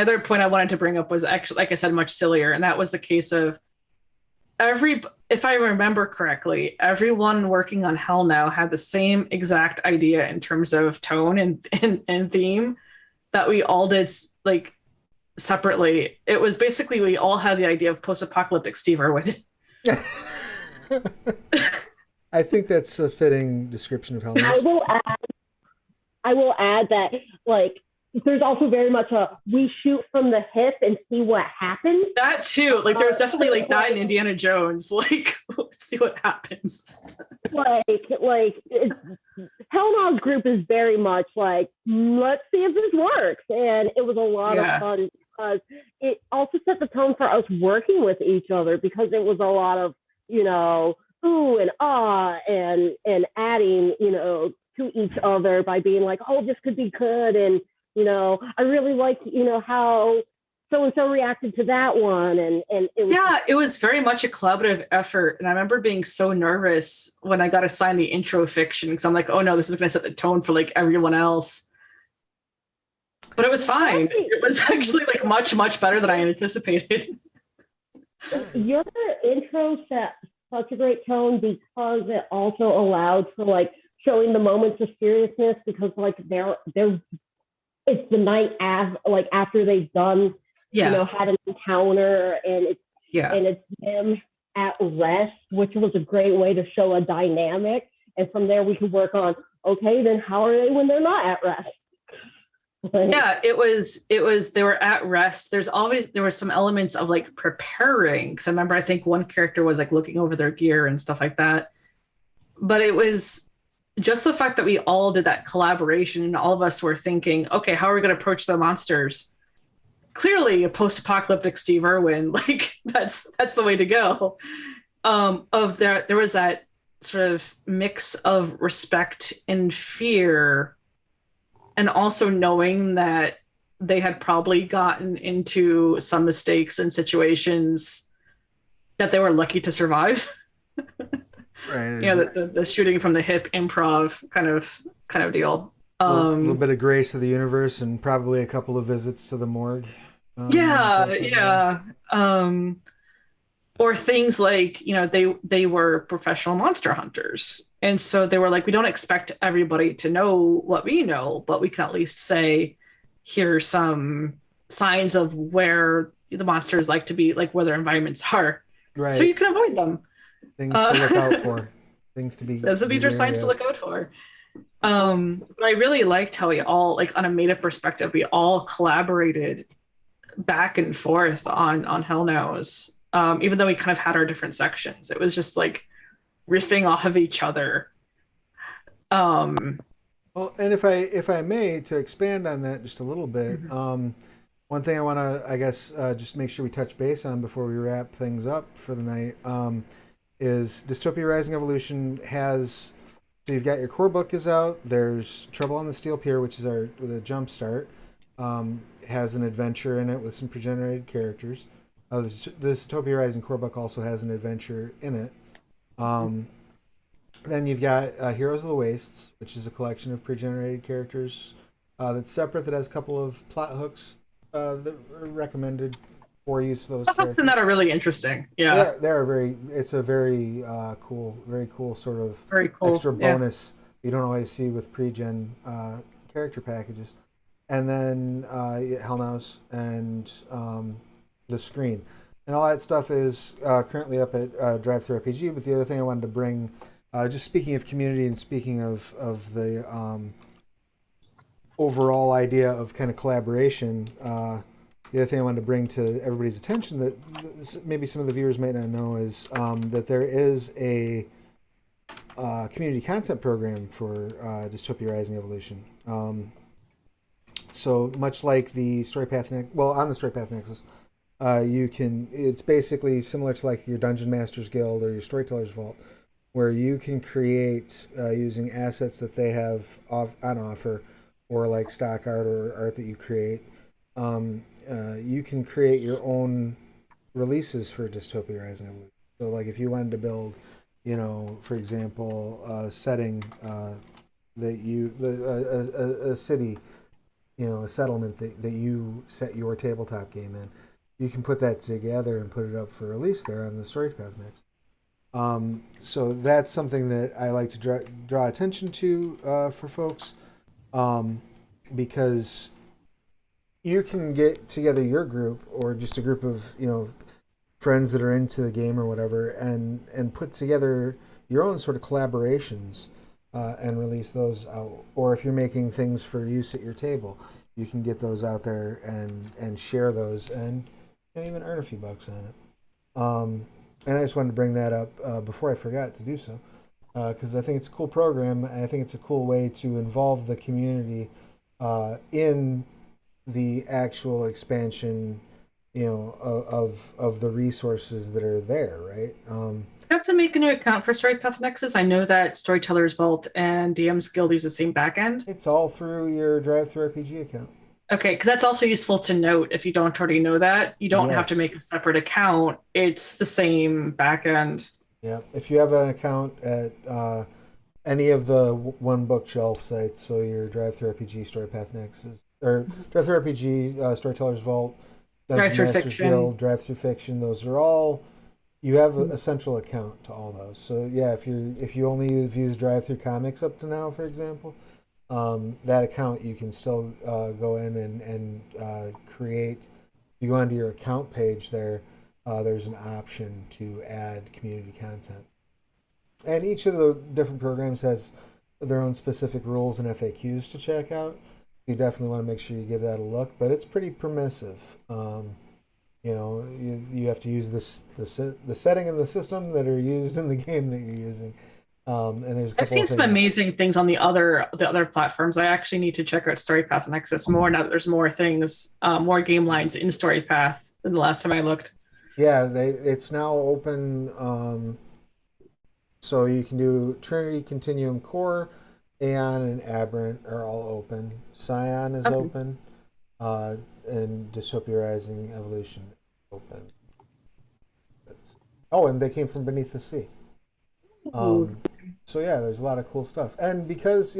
I wanted to bring up was actually, like I said, much sillier, and that was the case of if I remember correctly, everyone working on Hell Now had the same exact idea in terms of tone and theme that we all did, like, separately. It was basically, we all had the idea of post-apocalyptic Steve Irwin. I think that's a fitting description of I Hellhouse. will I will add that, like, there's also very much a we shoot from the hip and see what happens. That too. Like there's definitely like that in Indiana Jones. Like, see what happens. Hellnow's group is very much like, let's see if this works. And it was a lot of fun because it also set the tone for us working with each other, because it was a lot of, ooh and ah and adding, to each other by being like, oh, this could be good. And, I really like, how so-and-so reacted to that one. And it was very much a collaborative effort. And I remember being so nervous when I got assigned the intro fiction, because I'm like, oh no, this is going to set the tone for like everyone else. But it was fine. It was actually like much, much better than I anticipated. Your intro set such a great tone because it also allowed for like showing the moments of seriousness, because like they're it's the night after they've done had an encounter, and it's them at rest, which was a great way to show a dynamic. And from there we could work on, okay, then how are they when they're not at rest? It was they were at rest. There were some elements of like preparing, because I remember I think one character was like looking over their gear and stuff like that. But it was just the fact that we all did that collaboration, and all of us were thinking, okay, how are we going to approach the monsters? Clearly a post-apocalyptic Steve Irwin, like that's the way to go. There was that sort of mix of respect and fear, and also knowing that they had probably gotten into some mistakes and situations that they were lucky to survive. Right. The shooting from the hip improv kind of deal. A little bit of grace of the universe, and probably a couple of visits to the morgue. Or things like, they were professional monster hunters. And so they were like, we don't expect everybody to know what we know, but we can at least say, here's some signs of where the monsters like to be, like where their environments are. Right. So you can avoid them. Things to look out for. Things to be. So these are signs to look out for. But I really liked how we all, like on a meta perspective, we all collaborated back and forth on Hell Knows. Even though we kind of had our different sections, it was just like riffing off of each other. Well, and if I may, to expand on that just a little bit, one thing I want to, I guess, just make sure we touch base on before we wrap things up for the night, is Dystopia Rising Evolution has, so you've got your core book is out, there's Trouble on the Steel Pier, which is the jump start, has an adventure in it with some pre-generated characters. The Dystopia Rising core book also has an adventure in it. Then you've got Heroes of the Wastes, which is a collection of pre-generated characters that's separate, that has a couple of plot hooks that are recommended for use of those characters. And that are really interesting. Yeah, it's a very cool sort of very cool extra bonus you don't always see with pre-gen character packages. And then Hell Knows and the Screen, and all that stuff is currently up at Drive Through RPG. But the other thing I wanted to bring, just speaking of community and speaking of the overall idea of kind of collaboration, the other thing I wanted to bring to everybody's attention that maybe some of the viewers might not know is that there is a community content program for Dystopia Rising Evolution. So much like the Storypath on the Storypath Nexus, it's basically similar to like your Dungeon Masters Guild or your Storyteller's Vault, where you can create using assets that they have on offer, or like stock art or art that you create. You can create your own releases for Dystopia Rising Evolution. So like if you wanted to build, for example, a setting a city, a settlement that you set your tabletop game in, you can put that together and put it up for release there on the Storypath Mix. So that's something that I like to draw attention to for folks, because you can get together your group or just a group of friends that are into the game or whatever, and put together your own sort of collaborations and release those out. Or if you're making things for use at your table, you can get those out there and share those and even earn a few bucks on it. And I just wanted to bring that up before I forgot to do so, because I think it's a cool program, and I think it's a cool way to involve the community in the actual expansion, of the resources that are there, right? You have to make a new account for StoryPath Nexus. I know that Storyteller's Vault and DM's Guild use the same backend. It's all through your Drive-Thru RPG account. Okay, because that's also useful to note if you don't already know that. You don't have to Yes. make a separate account. It's the same backend. Yeah, if you have an account at any of the one bookshelf sites, so your Drive-Thru RPG, StoryPath Nexus, or Drive-Thru RPG, Storyteller's Vault, Dungeon Drive-Thru Masters Fiction. Guild, Drive-Thru Fiction, those are all, you have a central account to all those. So yeah, if you only have used Drive-Thru Comics up to now, for example, that account you can still go in and create. If you go onto your account page there, there's an option to add community content. And each of the different programs has their own specific rules and FAQs to check out. You definitely want to make sure you give that a look, but it's pretty permissive. You have to use the setting and the system that are used in the game that you're using. And there's I've seen some amazing things on the other platforms. I actually need to check out StoryPath Nexus more now that there's more things, more game lines in StoryPath than the last time I looked. Yeah, it's now open. So you can do Trinity, Continuum Core, Aeon, and Aberrant are all open. Scion is open, and Dystopia Rising Evolution is open. And they came from Beneath the Sea. So yeah, there's a lot of cool stuff. And because,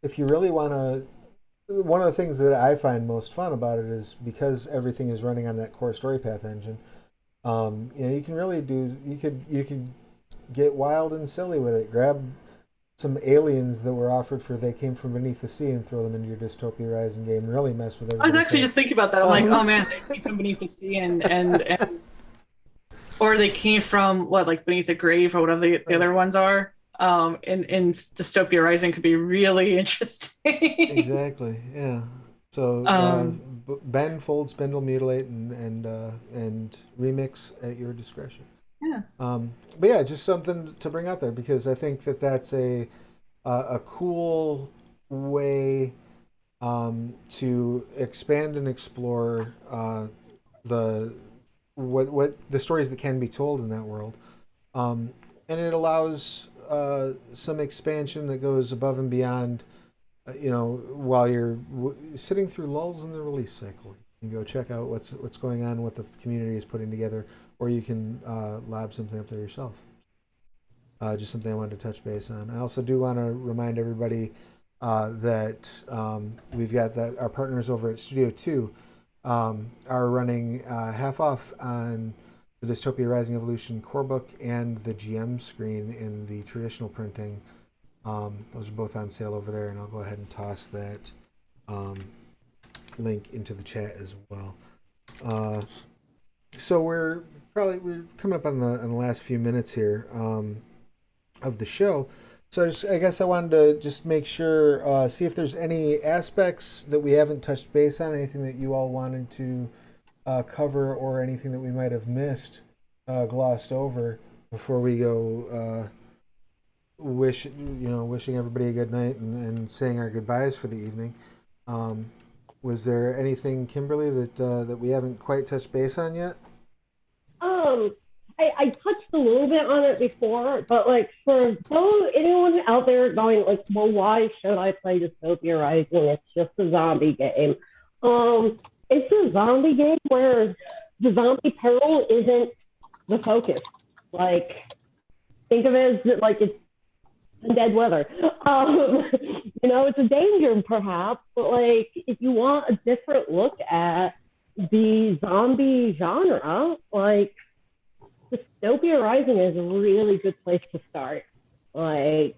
if you really want to, one of the things that I find most fun about it is because everything is running on that core StoryPath engine, you can really you could get wild and silly with it. Grab some aliens that were offered for They Came From Beneath the Sea and throw them into your Dystopia Rising game and really mess with I everything. was actually just thinking about that. I'm like, oh man, they came from Beneath the Sea and or they came from like Beneath the Grave or whatever the other ones are. In Dystopia Rising could be really interesting. Exactly. Yeah. So bend, fold, spindle, mutilate, and remix at your discretion. Yeah. But yeah, just something to bring out there because I think that that's a cool way to expand and explore what the stories that can be told in that world, and it allows some expansion that goes above and beyond. While you're sitting through lulls in the release cycle, you can go check out what's going on, what the community is putting together, or you can lab something up there yourself. Just something I wanted to touch base on. I also do want to remind everybody that we've got our partners over at Studio 2 are running half off on the Dystopia Rising Evolution core book and the GM screen in the traditional printing. Those are both on sale over there, and I'll go ahead and toss that link into the chat as well. So we're coming up on the last few minutes here of the show. So I guess I wanted to just make sure, see if there's any aspects that we haven't touched base on, anything that you all wanted to cover, or anything that we might have missed, glossed over before we go. Wishing everybody a good night and saying our goodbyes for the evening. Was there anything, Kimberly, that we haven't quite touched base on yet? I touched a little bit on it before, but for anyone out there going well, why should I play Dystopia Rising? It's just a zombie game. It's a zombie game where the zombie peril isn't the focus. Think of it as it's dead weather. It's a danger perhaps, but if you want a different look at the zombie genre, Dystopia Rising is a really good place to start. And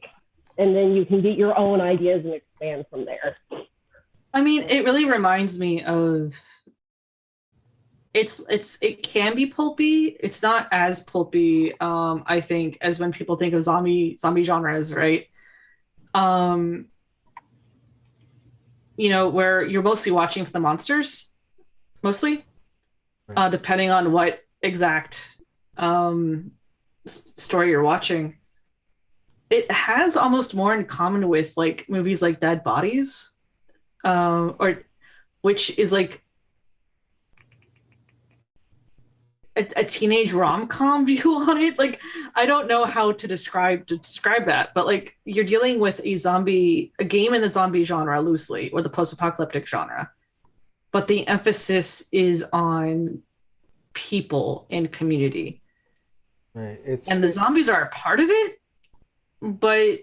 then you can get your own ideas and expand from there. I mean, it really reminds me of it can be pulpy. It's not as pulpy, I think, as when people think of zombie genres, right? Um, where you're mostly watching for the monsters, mostly, Right. depending on what exact story you're watching. It has almost more in common with like movies like Dead Bodies, or which is like a teenage rom-com view on it. Like, I don't know how to describe that, but like you're dealing with a game in the zombie genre loosely, or the post-apocalyptic genre, but the emphasis is on people and community, Right. and the zombies are a part of it, but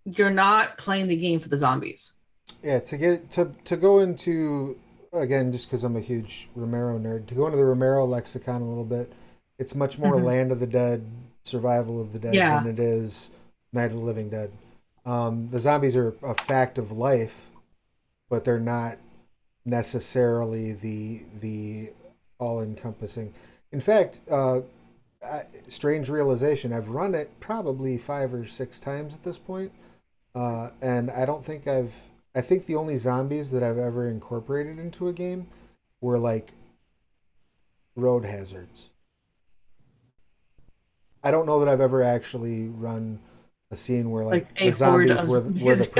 you're not playing the game for the zombies. Yeah, to go into, again, just because I'm a huge Romero nerd, to go into the Romero lexicon a little bit, it's much more Mhm. Land of the Dead, Survival of the Dead Yeah. than it is Night of the Living Dead. The zombies are a fact of life, but they're not necessarily the all encompassing. In fact, strange realization, I've run it probably 5 or 6 times at this point, and I don't think I think the only zombies that I've ever incorporated into a game were like road hazards. I don't know that I've ever actually run a scene where Like like a the horde zombies of were were the zombies. Yeah.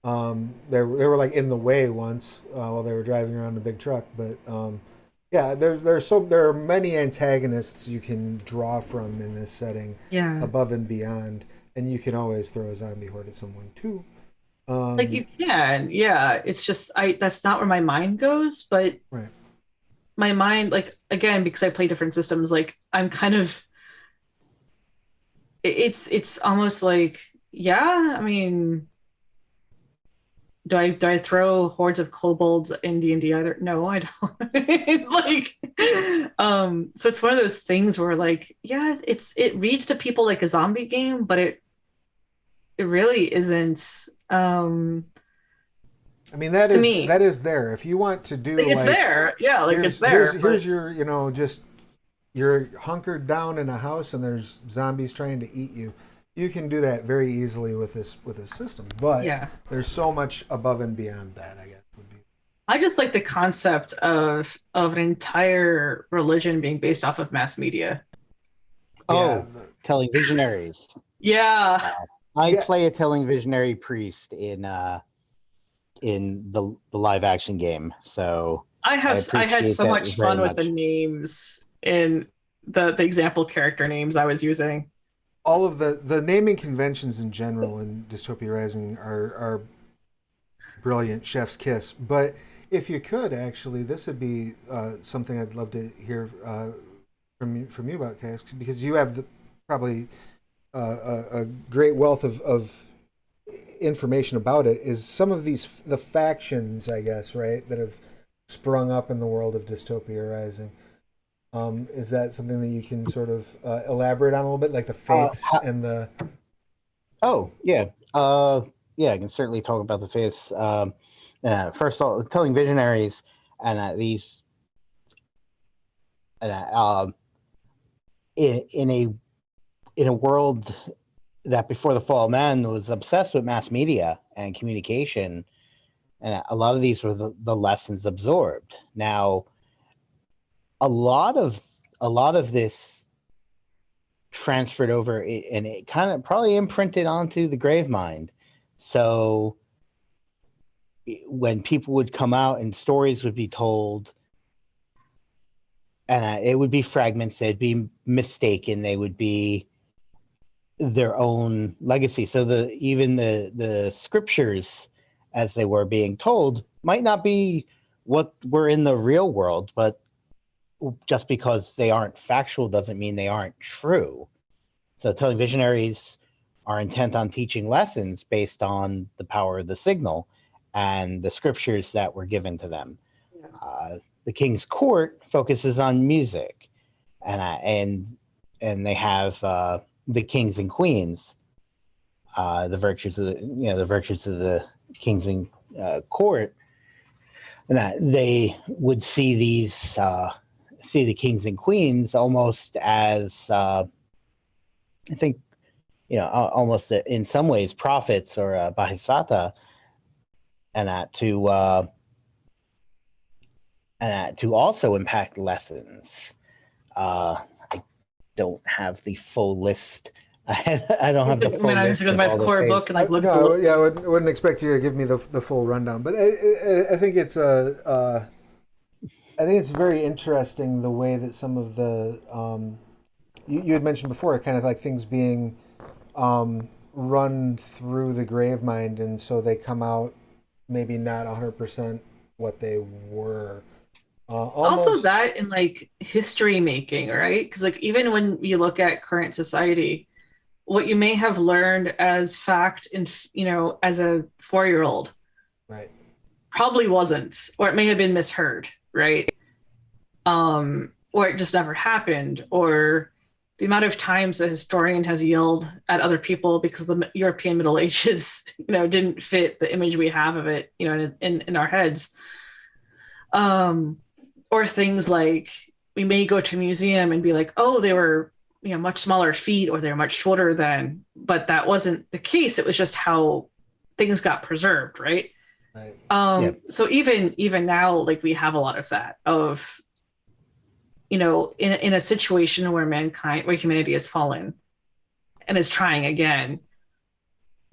problem. They were like in the way once while they were driving around a big truck, but yeah, there are many antagonists you can draw from in this setting, Yeah. above and beyond, and you can always throw a zombie horde at someone too. Like Um, you can, yeah. It's just that's not where my mind goes, but right. my mind, like, again, because I play different systems, like I'm kind of it's almost like, yeah, I mean, do I throw hordes of kobolds in D&D either? No, I don't. Like, so it's one of those things where, like, yeah, it reads to people like a zombie game, but it really isn't, I mean to me. that is there. If you want to do Like, it's like there, yeah, like it's there, but here's your just you're hunkered down in a house and there's zombies trying to eat you. You can do that very easily with this system, but yeah. there's so much above and beyond that. I guess would be I just like the concept of an entire religion being based off of mass media. yeah Oh, telling visionaries. Yeah. I yeah. play a telling visionary priest in the live action game, so I I had appreciate so that much very fun with the much. names in the example character names I was using. All of the naming conventions in general in Dystopia Rising are brilliant, chef's kiss. But if you could actually, this would be something I'd love to hear from you about, Cass, because you have probably a great wealth of information about it. Is some of the factions, I guess, right, that have sprung up in the world of Dystopia Rising. Is that something that you can sort of elaborate on a little bit, like the faiths and the? Oh yeah, yeah, I can certainly talk about the faiths. First of all, telling visionaries and these uh, in a world that before the fall of man was obsessed with mass media and communication, and a lot of these were the lessons absorbed. Now, a lot of this transferred over, and it kind of probably imprinted onto the grave mind. So when people would come out and stories would be told, and it would be fragments, they'd be mistaken, they would be their own legacy. So even the scriptures as they were being told might not be what were in the real world, but just because they aren't factual doesn't mean they aren't true. So telling visionaries are intent on teaching lessons based on the power of the signal and the scriptures that were given to them. The King's Court focuses on music, and they have the kings and queens, the virtues of the kings and court, and that they would see these see the kings and queens almost as I think, almost in some ways prophets or Bahisvata, and to also impact lessons. I don't have the full list. I don't have the full I list have to go of to my all the core phases. book and like look at the No, list. yeah, I wouldn't expect you to give me the full rundown, but I think it's I think it's very interesting the way that some of the you had mentioned before, kind of like things being run through the grave mind, and so they come out maybe not 100% what they were. It's also Almost, that in like history making, right? Because like even when you look at current society, what you may have learned as fact in as a 4-year-old right, probably wasn't, or it may have been misheard, right? Or it just never happened, or the amount of times a historian has yelled at other people because the European Middle Ages, didn't fit the image we have of it, in our heads. Or things like we may go to a museum and be like, oh, they were, much smaller feet, or they're much shorter than, but that wasn't the case. It was just how things got preserved, right? right. So even now, like we have a lot of that of, in a situation where humanity has fallen and is trying again,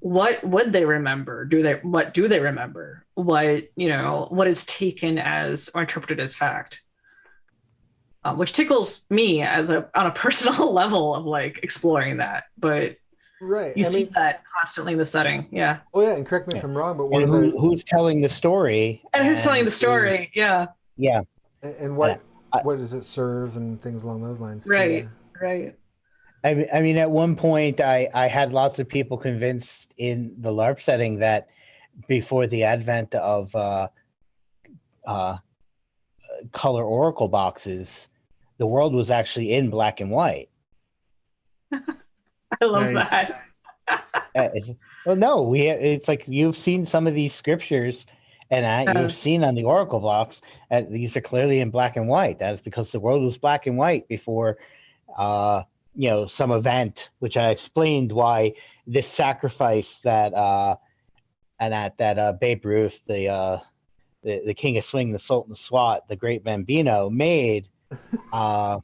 what would they remember? What do they remember? What is taken as or interpreted as fact? Which tickles me on a personal level of like exploring that, but Right. you see that constantly in the setting. Yeah. Oh yeah, and correct me if I'm wrong, but one And of the who's telling the story? And who's telling the story? Yeah. Yeah. and I, what does it serve and things along those lines. Right. Too, Right. I mean, at one point, I had lots of people convinced in the LARP setting that before the advent of color oracle boxes, the world was actually in black and white. I love Nice. that. Well, no, it's like you've seen some of these scriptures, and you've seen on the oracle box, these are clearly in black and white. That is because the world was black and white before, some event, which I explained why this sacrifice that Babe Ruth, the King of Swing, the Sultan of Swat, the Great Bambino made, and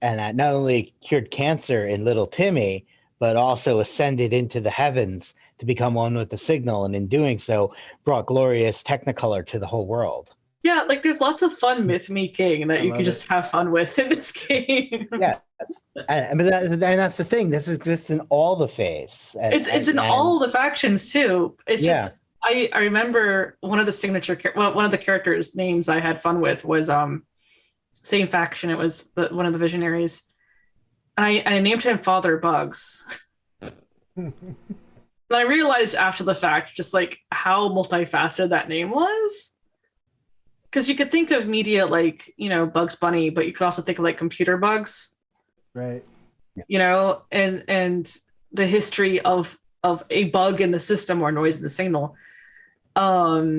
that not only cured cancer in little Timmy, but also ascended into the heavens to become one with the signal, and in doing so, brought glorious technicolor to the whole world. Yeah, like there's lots of fun myth making that you can just have fun with in this game. Yeah, and that's the thing. This exists in all the faiths. It's in all the factions too. It's just I remember one of the characters' names I had fun with was same faction. It was one of the visionaries. I named him Father Bugs. And I realized after the fact just like how multifaceted that name was. Because you could think of media like, Bugs Bunny, but you could also think of like computer bugs. Right. And the history of a bug in the system or noise in the signal. How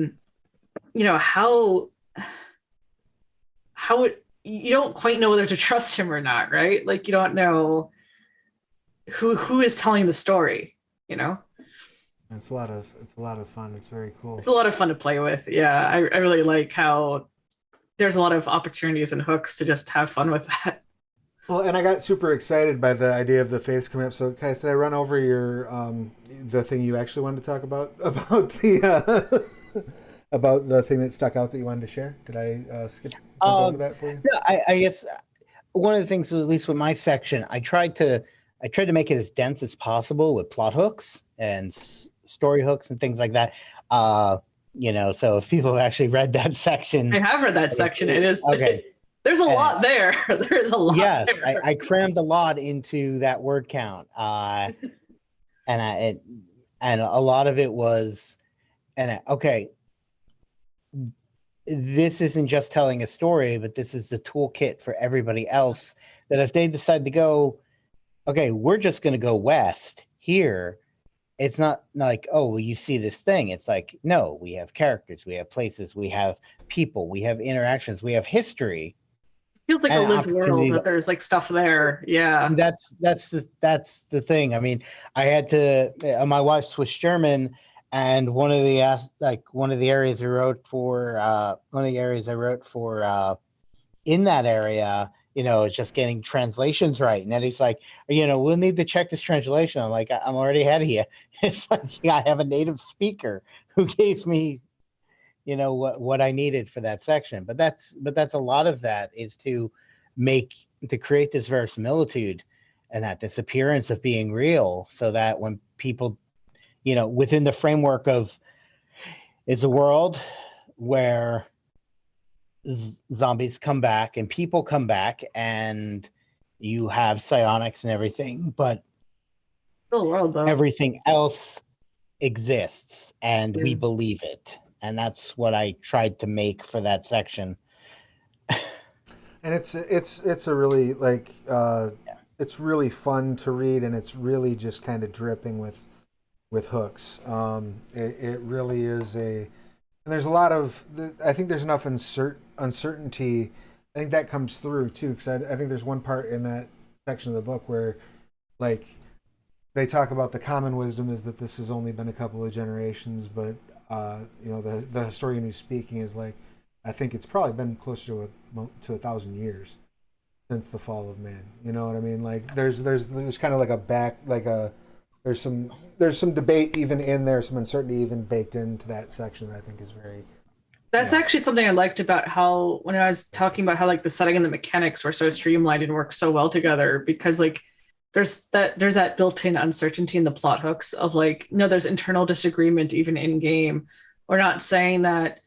you don't quite know whether to trust him or not, right? Like you don't know who is telling the story, It's a lot of fun. It's very cool. It's a lot of fun to play with. Yeah, I really like how there's a lot of opportunities and hooks to just have fun with that. Well, and I got super excited by the idea of the faiths coming up. So, Kais, did I run over your the thing you actually wanted to talk about the about the thing that stuck out that you wanted to share? Did I skip over that for you? Yeah, I guess one of the things, at least with my section, I tried to make it as dense as possible with plot hooks and story hooks and things like that. So if people have actually read that section, I have read that section. It is okay. There's a lot there. There's a lot. Yes, I crammed a lot into that word count, and a lot of it was, this isn't just telling a story, but this is the toolkit for everybody else. That if they decide to go, okay, we're just going to go west here. It's not like, oh, well, you see this thing. It's like, no, we have characters, we have places, we have people, we have interactions, we have history. Feels like a and lived world opportunity. that there's like stuff there. Yeah. That's the thing. I mean, I had to. My wife's Swiss German, and one of the areas I wrote for in that area, is just getting translations right. And then he's like, we'll need to check this translation. I'm like, I'm already ahead of you. It's like, I have a native speaker who gave me, what I needed for that section. But that's a lot of that is to create this verisimilitude and that this appearance of being real, so that when people, within the framework of, it's a world where zombies come back and people come back and you have psionics and everything, but Still a world though. everything else exists and we Yeah. believe it. And that's what I tried to make for that section. And it's a really it's really fun to read, and it's really just kind of dripping with hooks. It really is and there's a lot of, I think there's enough uncertainty. I think that comes through too, because I think there's one part in that section of the book where, like, they talk about the common wisdom is that this has only been a couple of generations, but the historian who's speaking is like, I think it's probably been closer to 1,000 years since the fall of man. You know what I mean? Like, there's kind of like there's some debate even in there, some uncertainty even baked into that section that I think is very. That's actually something I liked about how, when I was talking about how like the setting and the mechanics were so streamlined and worked so well together, because like there's that built-in uncertainty in the plot hooks of like, no, there's internal disagreement even in game. We're not saying that,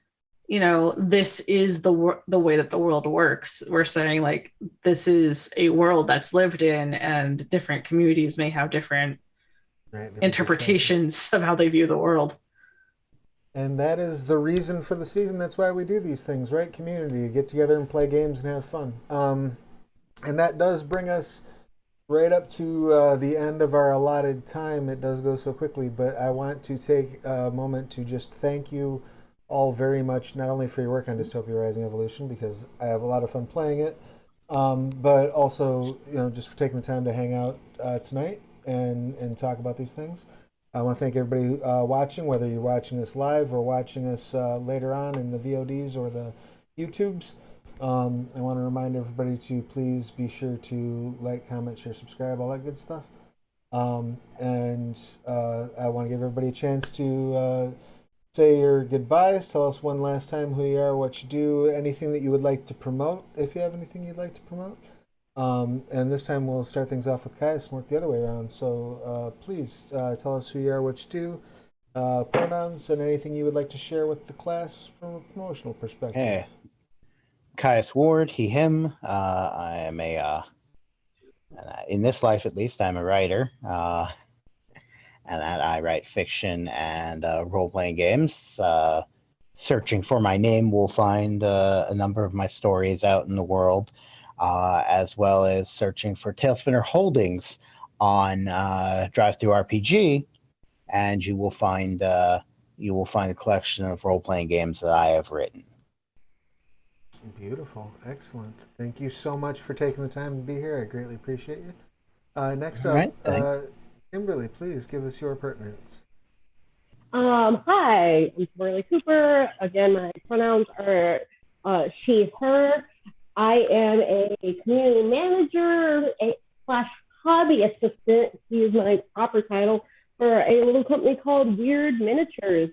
this is the way that the world works. We're saying like, this is a world that's lived in, and different communities may have different interpretations of how they view the world. And that is the reason for the season. That's why we do these things, right? Community, get together and play games and have fun. And that does bring us right up to the end of our allotted time. It does go so quickly, but I want to take a moment to just thank you all very much, not only for your work on Dystopia Rising Evolution, because I have a lot of fun playing it, but also, just for taking the time to hang out tonight and talk about these things. I want to thank everybody watching, whether you're watching us live or watching us later on in the VODs or the YouTubes. I want to remind everybody to please be sure to like, comment, share, subscribe, all that good stuff. And I want to give everybody a chance to say your goodbyes. Tell us one last time who you are, what you do, anything that you would like to promote, if you have anything you'd like to promote. And this time we'll start things off with Caius and work the other way around. So please tell us who you are, what you do, pronouns, and anything you would like to share with the class from a promotional perspective. Hey, Caius Ward, he, him. I am in this life at least, I'm a writer. And that I write fiction and role-playing games. Searching for my name will find a number of my stories out in the world, as well as searching for Tailspinner Holdings on DriveThruRPG, and you will find a collection of role-playing games that I have written. Beautiful, excellent. Thank you so much for taking the time to be here. I greatly appreciate you. Next up, Kimberly, please give us your pertinence. Hi, I'm Kimberly Cooper. Again, my pronouns are she, her. I am a community manager slash hobby assistant, to use my proper title, for a little company called Weird Miniatures.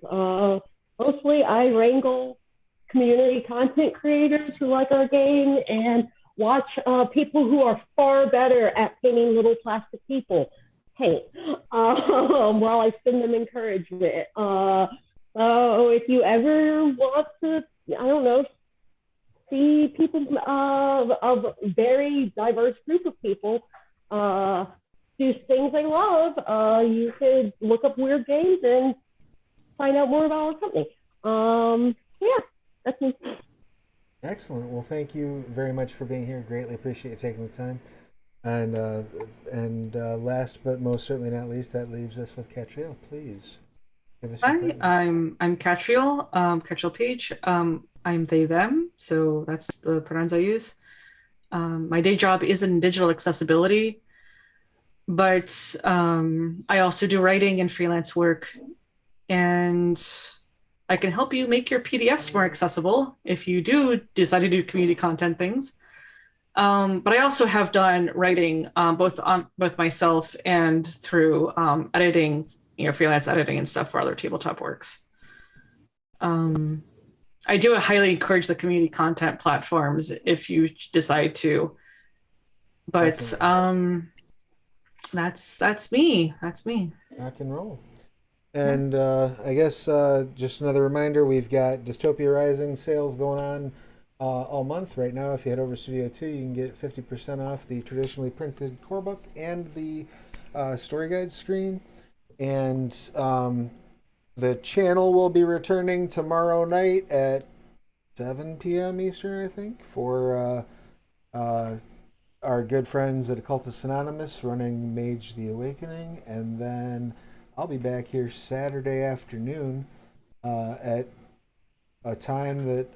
Mostly I wrangle community content creators who like our game and watch people who are far better at painting little plastic people paint while I send them encouragement. So if you ever want to, I don't know, see people of a very diverse group of people do things they love, you could look up Weird Games and find out more about our company. Yeah, that's me. Excellent. Well, thank you very much for being here. Greatly appreciate you taking the time. And last but most certainly not least, that leaves us with Catriel. Please give us your Hi, pertinence. I'm Catriel, Catriel Page. I'm they them, so that's the pronouns I use. My day job is in digital accessibility, but I also do writing and freelance work, and I can help you make your PDFs more accessible if you do decide to do community content things. But I also have done writing both myself and through editing, freelance editing and stuff for other tabletop works. I do highly encourage the community content platforms if you decide to. But Definitely. that's me. That's me. Rock and roll. And I guess just another reminder, we've got Dystopia Rising sales going on all month right now. If you head over to Studio 2, you can get 50% off the traditionally printed core book and the story guide screen. And the channel will be returning tomorrow night at 7 p.m. Eastern, I think, for our good friends at Occultist Anonymous running Mage the Awakening. And then I'll be back here Saturday afternoon at a time that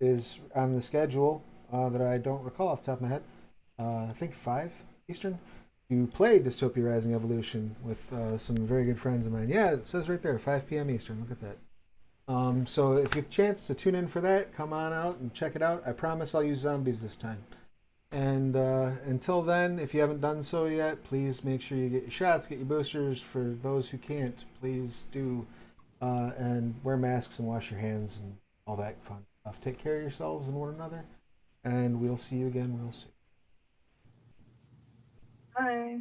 is on the schedule that I don't recall off the top of my head. I think 5 Eastern. To play Dystopia Rising Evolution with some very good friends of mine. Yeah, it says right there, 5 p.m. Eastern. Look at that. So if you have a chance to tune in for that, come on out and check it out. I promise I'll use zombies this time. And until then, if you haven't done so yet, please make sure you get your shots, get your boosters. For those who can't, please do. And wear masks and wash your hands and all that fun stuff. Take care of yourselves and one another. And we'll see you again real soon. Bye.